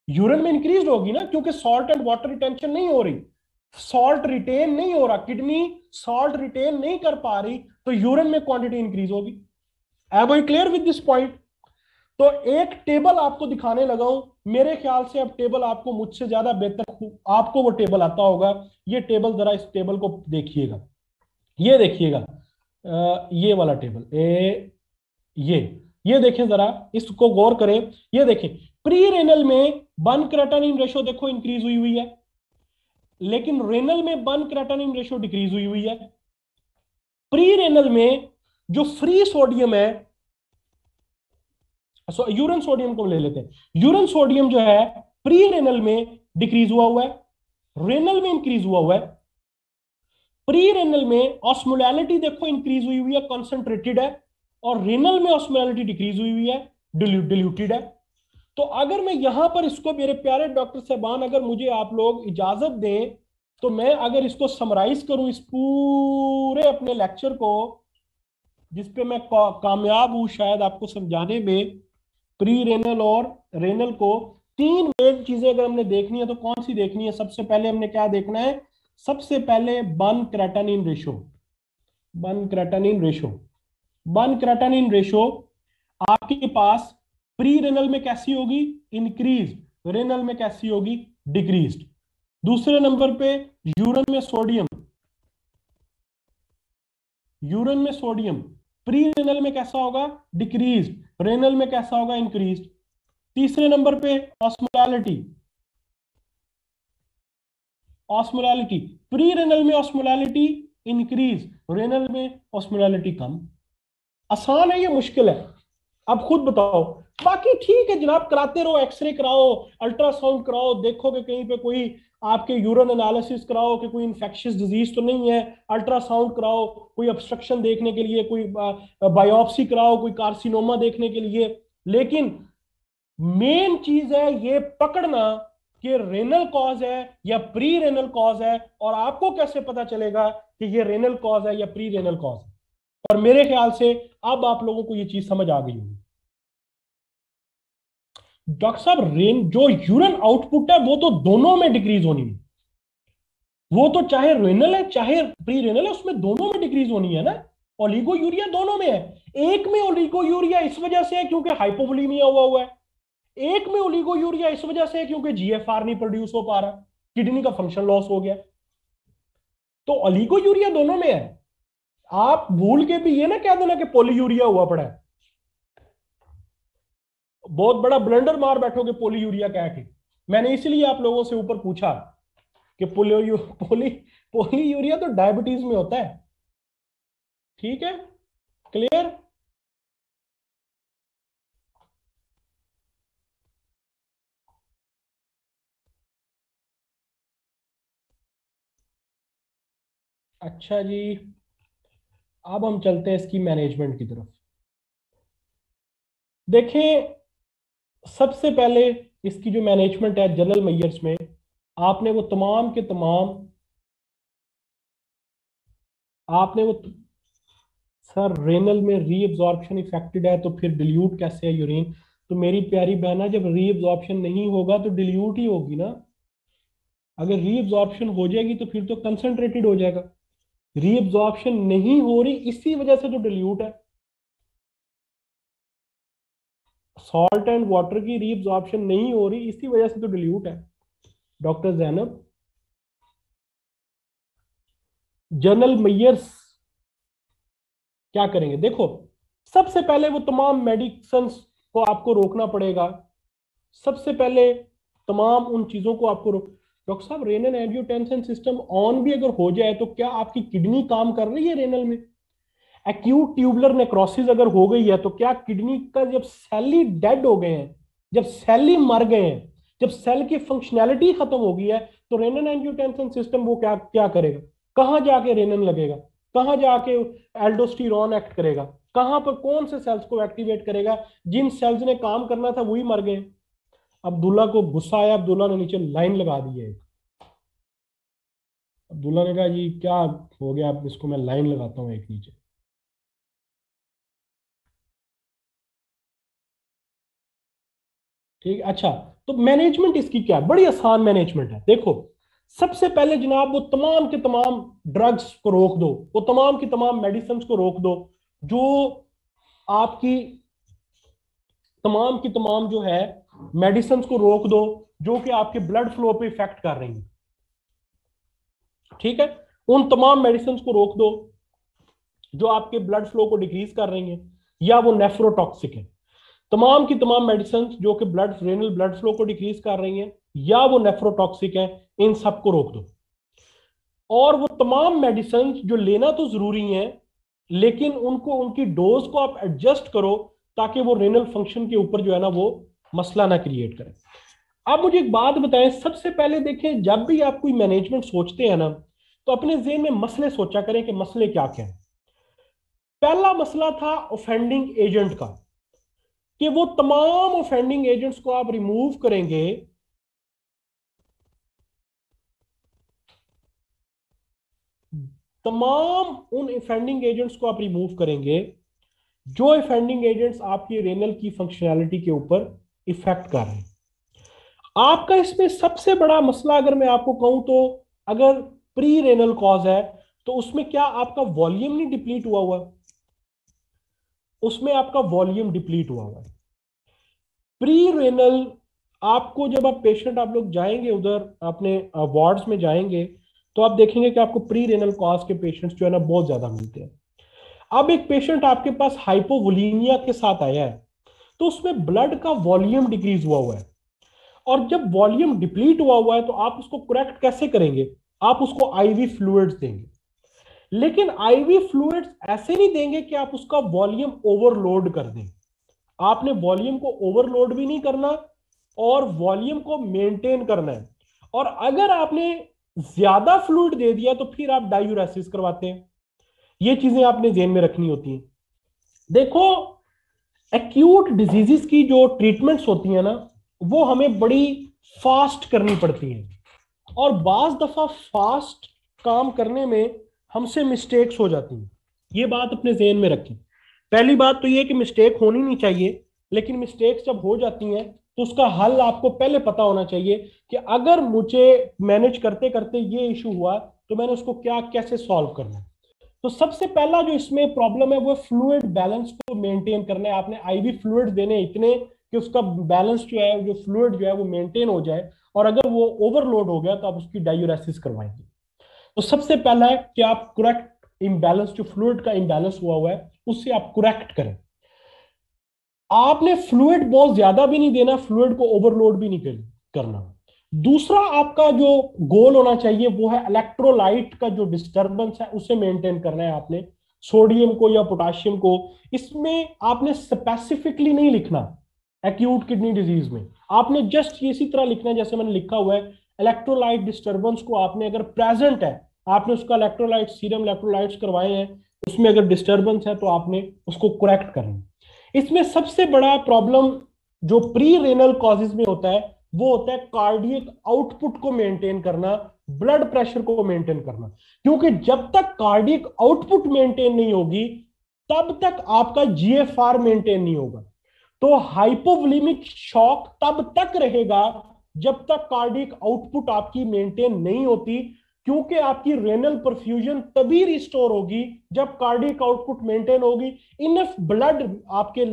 यूरिन में इंक्रीज होगी ना, क्योंकि सॉल्ट एंड वाटर रिटेंशन नहीं हो रही, सॉल्ट रिटेन नहीं हो रहा, किडनी सॉल्ट रिटेन नहीं कर पा रही, तो यूरिन में क्वांटिटी इंक्रीज होगी। Am I clear with this point? तो एक टेबल आपको दिखाने लगा हूं, मेरे ख्याल से अब टेबल आपको मुझसे ज्यादा बेहतर, आपको वो टेबल आता होगा। ये टेबल, जरा इस टेबल को देखिएगा, ये देखिएगा, ये वाला टेबल, ये ये देखें जरा, इसको गौर करें। ये देखें, प्री रेनल में बन क्रेटानिन रेशो देखो इंक्रीज हुई हुई है, लेकिन रेनल में बन क्रेटानिन रेशो डिक्रीज हुई हुई है। प्री रेनल में जो फ्री सोडियम है, यूरन सोडियम को ले लेते हैं, यूरन सोडियम जो है प्री रेनल में डिक्रीज हुआ हुआ है, रेनल में इंक्रीज हुआ हुआ है। प्री रेनल में ऑस्मोलैलिटी देखो इंक्रीज हुई हुई है, कॉन्सेंट्रेटेड है, और रेनल में ऑस्मोलैलिटी डिक्रीज हुई हुई है, डिल्यूटेड है। तो अगर मैं यहां पर इसको, मेरे प्यारे डॉक्टर साहबान, अगर मुझे आप लोग इजाजत दें, तो मैं अगर इसको समराइज करूं, इस पूरे अपने लेक्चर को, जिसपे मैं कामयाब हूं शायद आपको समझाने में, प्री रेनल और रेनल को, तीन मेन चीजें अगर हमने देखनी है तो कौन सी देखनी है? सबसे पहले हमने क्या देखना है? सबसे पहले बन क्रेटानिन रेशो, बन क्रेटानिन रेशो, बन क्रेटानिन रेशो आपके पास प्री रेनल में कैसी होगी? इंक्रीज, रेनल में कैसी होगी? डिक्रीज। दूसरे नंबर पे यूरिन में सोडियम, यूरिन में सोडियम प्री रेनल में कैसा होगा? डिक्रीज, रेनल में कैसा होगा? इंक्रीज। तीसरे नंबर पे ऑस्मोलैलिटी, ऑस्मोलैलिटी प्री रेनल में ऑस्मोलैलिटी इंक्रीज, रेनल में ऑस्मोलैलिटी कम। आसान है ये मुश्किल है? अब खुद बताओ। बाकी ठीक है जनाब, कराते रहो, एक्सरे कराओ, अल्ट्रासाउंड कराओ, देखो कि कहीं पे कोई आपके यूरिन एनालिसिस कराओ कि कोई इंफेक्शियस डिजीज तो नहीं है, अल्ट्रासाउंड कराओ कोई ऑब्स्ट्रक्शन देखने के लिए, कोई बायोप्सी कराओ कोई कार्सिनोमा देखने के लिए। लेकिन मेन चीज है ये पकड़ना कि रेनल कॉज है या प्री रेनल कॉज है, और आपको कैसे पता चलेगा कि ये रेनल कॉज है या प्री रेनल कॉज है। और मेरे ख्याल से अब आप लोगों को ये चीज समझ आ गई होगी। डॉक्टर साहब रेन जो यूरिन आउटपुट है वो तो दोनों में डिक्रीज होनी है, वो तो चाहे रेनल है चाहे प्री रेनल है, उसमें दोनों में डिक्रीज होनी है ना। ओलिगो यूरिया दोनों में है। एक में ओलिगो यूरिया इस वजह से है क्योंकि हाइपोवोलीमिया हुआ है, एक में ओलिगो यूरिया इस वजह से है क्योंकि जीएफआर नहीं प्रोड्यूस हो पा रहा, किडनी का फंक्शन लॉस हो गया। तो ओलिगो यूरिया दोनों में है। आप भूल के भी ये ना कह देना कि पोलीयूरिया हुआ पड़ा है, बहुत बड़ा ब्लंडर मार बैठोगे पोलीयूरिया कह के। मैंने इसलिए आप लोगों से ऊपर पूछा कि पोलीयूरिया तो डायबिटीज में होता है। ठीक है, क्लियर? अच्छा जी, अब हम चलते हैं इसकी मैनेजमेंट की तरफ। देखें, सबसे पहले इसकी जो मैनेजमेंट है जनरल मैयर्स में, आपने वो तमाम के तमाम, आपने वो, सर रेनल में रीअब्जॉर्प्शन इफेक्टेड है तो फिर डिल्यूट कैसे है यूरिन? तो मेरी प्यारी बहना, जब रीअब्जॉर्प्शन नहीं होगा तो डिल्यूट ही होगी ना। अगर रीअब्जॉर्प्शन हो जाएगी तो फिर तो कंसंट्रेटेड हो जाएगा। रीअब्जॉर्प्शन नहीं हो रही इसी वजह से तो डिल्यूट है। सॉल्ट एंड वाटर की रीअब्जॉर्प्शन नहीं हो रही इसी वजह से तो डिल्यूट है। डॉक्टर जैनब, जनरल मैयर्स क्या करेंगे? देखो, सबसे पहले वो तमाम मेडिसिन को आपको रोकना पड़ेगा। सबसे पहले तमाम उन चीजों को आपको डॉक्टर साहब रेनल एंजियोटेंसिन सिस्टम ऑन भी अगर हो जाए तो क्या आपकी किडनी काम कर रही है रेनल में? एक्यूट ट्यूबुलर नेक्रोसिस अगर हो गई है तो क्या किडनी का, जब सेल ही डेड हो गए हैं, जब सेल ही मर गए हैं, जब सेल की फंक्शनैलिटी खत्म हो गई है, तो रेनल एंजियोटेंसिन सिस्टम वो क्या क्या करेगा? कहां जाके रेनन लगेगा? कहां जाके एल्डोस्टेरोन एक्ट करेगा? कहां पर कौन से सेल्स को एक्टिवेट करेगा? जिन सेल्स ने काम करना था वही मर गए। अब्दुल्ला को गुस्सा आया, अब्दुल्ला ने नीचे लाइन लगा दी है। अब्दुल्ला ने कहा जी क्या हो गया, अब इसको मैं लाइन लगाता हूँ एक नीचे। ठीक, अच्छा। तो मैनेजमेंट इसकी क्या है? बड़ी आसान मैनेजमेंट है। देखो, सबसे पहले जनाब वो तमाम के तमाम ड्रग्स को रोक दो, वो तमाम की तमाम मेडिसिन को रोक दो जो आपकी, तमाम की तमाम जो है मेडिसिन को रोक दो जो कि आपके ब्लड फ्लो पे इफेक्ट कर रही हैं। ठीक है, उन तमाम मेडिसिन को रोक दो जो आपके ब्लड फ्लो को डिक्रीज कर रही हैं या वो नेफ्रोटॉक्सिक है। तमाम की तमाम मेडिसिन जो कि ब्लड रेनल ब्लड फ्लो को डिक्रीज कर रही हैं या वो नेफ्रोटॉक्सिक है, इन सबको रोक दो। और वो तमाम मेडिसिन जो लेना तो जरूरी है, लेकिन उनको, उनकी डोज को आप एडजस्ट करो ताकि वो रेनल फंक्शन के ऊपर जो है ना वो मसला ना क्रिएट करे। आप मुझे एक बात बताएं, सबसे पहले देखें, जब भी आप कोई मैनेजमेंट सोचते हैं ना, तो अपने जेहन में मसले सोचा करें कि मसले क्या क्या हैं। पहला मसला था ऑफेंडिंग एजेंट का, कि वो तमाम ऑफेंडिंग एजेंट्स को आप रिमूव करेंगे, तमाम उन ऑफेंडिंग एजेंट्स को आप रिमूव करेंगे जो ऑफेंडिंग एजेंट्स आपकी रेनल की फंक्शनैलिटी के ऊपर इफेक्ट कर रहे हैं। आपका इसमें सबसे बड़ा मसला अगर मैं आपको कहूं तो, अगर प्री रेनल कॉज है तो उसमें क्या आपका वॉल्यूम नहीं डिप्लीट हुआ हुआ? उसमें आपका वॉल्यूम डिप्लीट हुआ हुआ है। प्री रेनल, आपको जब आप पेशेंट, आप लोग जाएंगे उधर अपने वार्ड्स में जाएंगे, तो आप देखेंगे कि आपको प्री रेनल कॉज के पेशेंट्स जो है ना बहुत ज्यादा मिलते हैं। अब एक पेशेंट आपके पास हाइपोवोलीमिया के साथ आया है, तो उसमें ब्लड का वॉल्यूम डिक्रीज हुआ हुआ है, और जब वॉल्यूम डिप्लीट हुआ हुआ है तो आप उसको करेक्ट कैसे करेंगे? आप उसको आईवी फ्लूइड्स देंगे। लेकिन आईवी फ्लूइड्स ऐसे नहीं देंगे कि आप उसका वॉल्यूम ओवरलोड कर दें। आपने वॉल्यूम को ओवरलोड भी नहीं करना और वॉल्यूम को मेंटेन करना है। और अगर आपने ज्यादा फ्लूइड दे दिया तो फिर आप डायूरेसिस करवाते हैं। ये चीजें आपने ध्यान में रखनी होती हैं। देखो, एक्यूट डिजीजेस की जो ट्रीटमेंट्स होती है ना, वो हमें बड़ी फास्ट करनी पड़ती हैं, और बाज दफा फास्ट काम करने में हमसे मिस्टेक्स हो जाती हैं। ये बात अपने ज़हन में रखें। पहली बात तो ये कि मिस्टेक होनी नहीं चाहिए, लेकिन मिस्टेक्स जब हो जाती हैं तो उसका हल आपको पहले पता होना चाहिए कि अगर मुझे मैनेज करते करते ये इशू हुआ तो मैंने उसको क्या कैसे सॉल्व करना है। तो सबसे पहला जो इसमें प्रॉब्लम है वो फ्लूइड बैलेंस को मेंटेन करना है। आपने आईवी फ्लूइड देने इतने कि उसका बैलेंस जो है, जो फ्लूइड जो है वो मेंटेन हो जाए, और अगर वो ओवरलोड हो गया तो आप उसकी डायूरेसिस करवाएंगे। तो सबसे पहला है कि आप करेक्ट इम्बैलेंस, जो फ्लूइड का इम्बैलेंस हुआ हुआ है उससे आप करेक्ट करें। आपने फ्लूइड बहुत ज्यादा भी नहीं देना, फ्लूइड को ओवरलोड भी नहीं करना। दूसरा आपका जो गोल होना चाहिए वो है इलेक्ट्रोलाइट का जो डिस्टरबेंस है उसे मेंटेन करना है आपने, सोडियम को या पोटाशियम को। इसमें आपने स्पेसिफिकली नहीं लिखना एक्यूट किडनी डिजीज में, आपने जस्ट इसी तरह लिखना है जैसे मैंने लिखा हुआ है। इलेक्ट्रोलाइट डिस्टरबेंस को आपने अगर प्रेजेंट है, आपने उसका इलेक्ट्रोलाइट, सीरम इलेक्ट्रोलाइट्स करवाए हैं, उसमें अगर डिस्टरबेंस है तो आपने उसको करेक्ट करना है। इसमें सबसे बड़ा प्रॉब्लम जो प्री रेनल कॉजेज में होता है वो होता है कार्डियक आउटपुट को मेंटेन करना, ब्लड प्रेशर को मेंटेन करना। क्योंकि जब तक कार्डियक आउटपुट मेंटेन नहीं होगी तब तक आपका जीएफआर मेंटेन नहीं होगा। तो हाइपोवोलेमिक शॉक तब तक रहेगा जब तक कार्डियक आउटपुट आपकी मेंटेन नहीं होती, क्योंकि आपकी रेनल परफ्यूजन तभी रिस्टोर होगी जब कार्डियक आउटपुट मेंटेन होगी, इनफ ब्लड आपके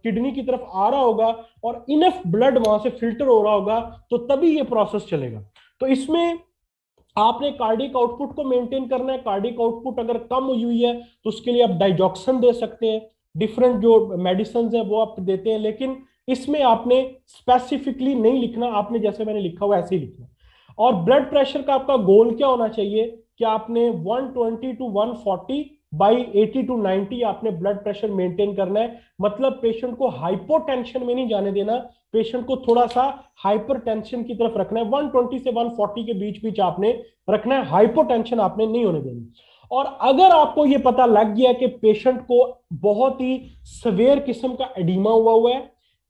किडनी की तरफ आ रहा होगा और इनफ ब्लड वहां से फिल्टर हो रहा होगा, तो तभी ये प्रोसेस चलेगा। तो इसमें आपने कार्डियक आउटपुट को मेंटेन करना है। कार्डियक आउटपुट अगर कम हुई है तो उसके लिए आप डाइजॉक्सन दे सकते हैं, डिफरेंट जो मेडिसिन है वो आप देते हैं, लेकिन इसमें आपने स्पेसिफिकली नहीं लिखना, आपने जैसे मैंने लिखा हुआ ऐसे ही लिखना। और ब्लड प्रेशर का आपका गोल क्या होना चाहिए कि आपने 120 टू 140 बाई 80 टू 90 आपने ब्लड प्रेशर मेंटेन करना है। मतलब पेशेंट को हाइपोटेंशन में नहीं जाने देना, पेशेंट को थोड़ा सा हाइपरटेंशन की तरफ रखना है। 120 से 140 के बीच बीच आपने रखना है, हाइपोटेंशन आपने नहीं होने देनी। और अगर आपको यह पता लग गया कि पेशेंट को बहुत ही सवेयर किस्म का एडीमा हुआ हुआ है,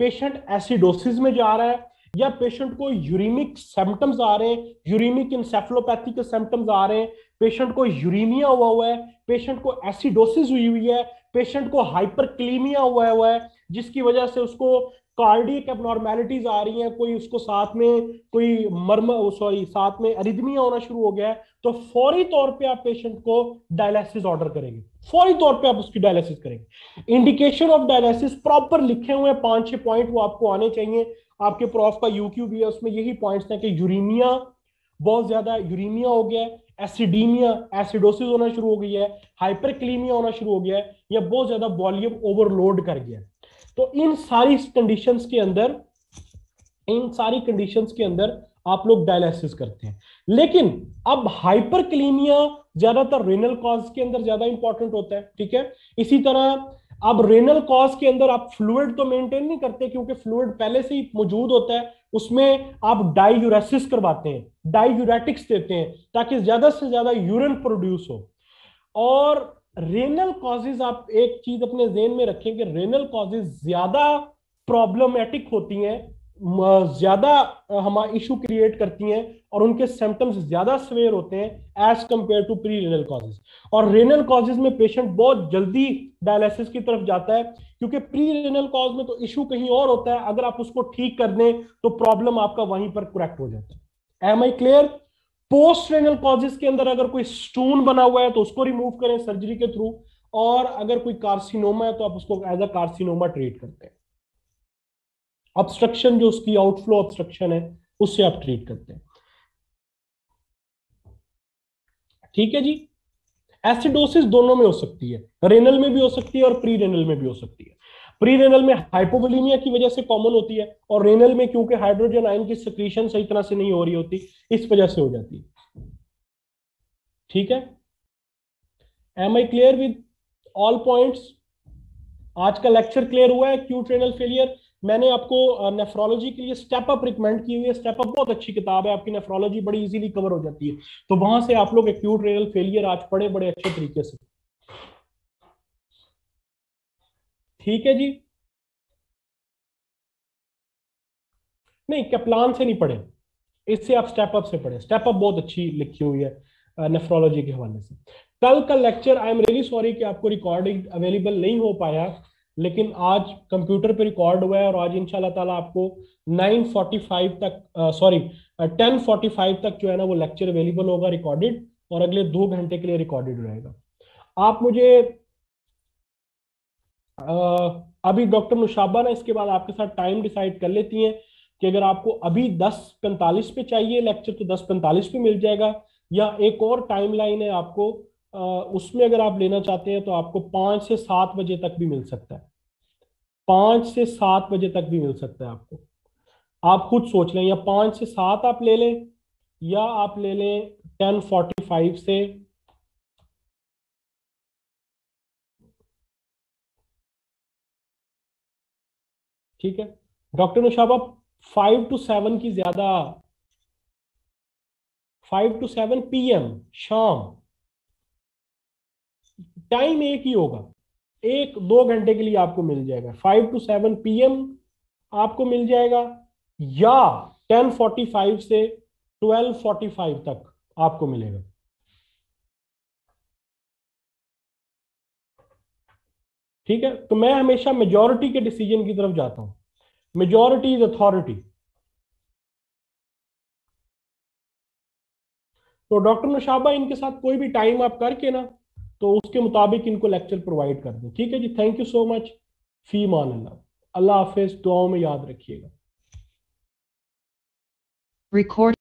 पेशेंट एसिडोसिस में जा रहा है, या पेशेंट को यूरिमिक सिम्टम्स आ रहे हैं, यूरिमिक इंसेफलोपैथी के सिम्टम्स आ रहे हैं, पेशेंट को यूरीमिया हुआ है, पेशेंट को एसिडोसिस हुई हुई है, पेशेंट को हाइपरक्लीमिया हुआ है जिसकी वजह से उसको कार्डियक एबनॉर्मेलिटीज आ रही हैं, कोई उसको साथ में कोई साथ में अरिथमिया होना शुरू हो गया है, तो फौरी तौर पे आप पेशेंट को डायलिसिस ऑर्डर करेंगे, फौरी तौर पे आप उसकी डायलिसिस करेंगे। इंडिकेशन ऑफ डायलिसिस प्रॉपर लिखे हुए हैं, 5-6 पॉइंट वो आपको आने चाहिए। आपके प्रॉफ का यूक्यू भी है, उसमें यही पॉइंट्स हैं कि यूरीमिया, बहुत ज्यादा यूरीमिया हो गया है, एसिडीमिया, एसिडोसिस होना शुरू हो गई है, हाइपरक्लीमिया होना शुरू हो गया है, या बहुत ज्यादा वॉल्यूम ओवरलोड कर गया है। तो इन सारी कंडीशंस के अंदर आप लोग डायलिसिस करते हैं। लेकिन अब हाइपरक्लीमिया ज्यादातर रेनल कॉज के अंदर ज्यादा इंपॉर्टेंट होता है, ठीक है। इसी तरह अब रेनल कॉज के अंदर आप फ्लूइड तो मेंटेन नहीं करते क्योंकि फ्लूइड पहले से ही मौजूद होता है, उसमें आप डायूरेसिस करवाते हैं, डायूरेटिक्स देते हैं ताकि ज्यादा से ज्यादा यूरिन प्रोड्यूस हो। और रेनल कॉजेज, आप एक चीज अपने ज़हन में रखें कि रेनल कॉजेज ज्यादा प्रॉब्लमेटिक होती हैं, ज्यादा हमारा इशू क्रिएट करती हैं, और उनके सिम्टम्स ज्यादा सवेयर होते हैं as compare to pre renal causes. और रेनल कॉजेज में पेशेंट बहुत जल्दी डायलिसिस की तरफ जाता है क्योंकि प्री रेनल कॉज में तो इशू कहीं और होता है, अगर आप उसको ठीक कर दें तो प्रॉब्लम आपका वहीं पर करेक्ट हो जाता है। Am I clear? Post renal causes के अंदर अगर कोई स्टोन बना हुआ है तो उसको रिमूव करें सर्जरी के थ्रू, और अगर कोई कार्सिनोमा है तो आप उसको एज अ कार्सिनोमा ट्रीट करते हैं। ऑब्स्ट्रक्शन जो उसकी आउटफ्लो ऑब्स्ट्रक्शन है उससे आप ट्रीट करते हैं। ठीक है जी। एसिडोसिस दोनों में हो सकती है, रेनल में भी हो सकती है और प्री रेनल में भी हो सकती है। प्री रेनल में हाइपोवोलीमिया की वजह से कॉमन होती है, और रेनल में क्योंकि हाइड्रोजन आयन की सिक्रीशन सही तरह से नहीं हो रही होती, इस वजह से हो जाती है। ठीक है, am I clear with all points? आज का लेक्चर क्लियर हुआ है? एक्यूट रेनल फेलियर, मैंने आपको नेफ्रोलॉजी के लिए स्टेप अप रिकमेंड की हुई है। स्टेप अप बहुत अच्छी किताब है, आपकी नेफ्रोलॉजी बड़ी इजीली कवर हो जाती है, तो वहां से आप लोग एक्यूट रेनल फेलियर आज पढ़े बड़े अच्छे तरीके से। ठीक है जी। नहीं, कैप्लान से नहीं पढ़े, इससे आप स्टेप अप से पढ़े। स्टेप अप बहुत अच्छी लिखी हुई है नेफ्रोलॉजी के हवाले से। कल का lecture, I am really sorry कि आपको रिकॉर्डिंग अवेलेबल नहीं हो पाया, लेकिन आज कंप्यूटर पे रिकॉर्ड हुआ है, और आज इंशाल्लाह ताला आपको 9:45 तक, सॉरी 10:45 तक जो है ना वो लेक्चर अवेलेबल होगा रिकॉर्डेड, और अगले 2 घंटे के लिए रिकॉर्डेड रहेगा। आप मुझे अभी डॉक्टर नुशाबा ना इसके बाद आपके साथ टाइम डिसाइड कर लेती हैं कि अगर आपको अभी 10:45 पे चाहिए लेक्चर तो 10:45 पे मिल जाएगा, या एक और टाइम लाइन है आपको, उसमें अगर आप लेना चाहते हैं तो आपको 5 से 7 बजे तक भी मिल सकता है। 5 से 7 बजे तक भी मिल सकता है आपको। आप खुद सोच लें, या 5 से 7 आप ले लें, या आप ले लें 10:45 से। ठीक है डॉक्टर नुशाबा, 5 to 7 की ज्यादा, 5 to 7 PM शाम, टाइम एक ही होगा, 1-2 घंटे के लिए आपको मिल जाएगा। 5 to 7 PM आपको मिल जाएगा, या 10:45 से 12:45 तक आपको मिलेगा। ठीक है, तो मैं हमेशा मेजॉरिटी के डिसीजन की तरफ जाता हूं। Majority is authority. तो डॉक्टर नौशाबा, इनके साथ कोई भी टाइम आप करके ना, तो उसके मुताबिक इनको लेक्चर प्रोवाइड कर दें। ठीक है जी, थैंक यू सो मच। फी मान अल्लाह। अल्लाह हाफिज, दुआओं में याद रखिएगा। Record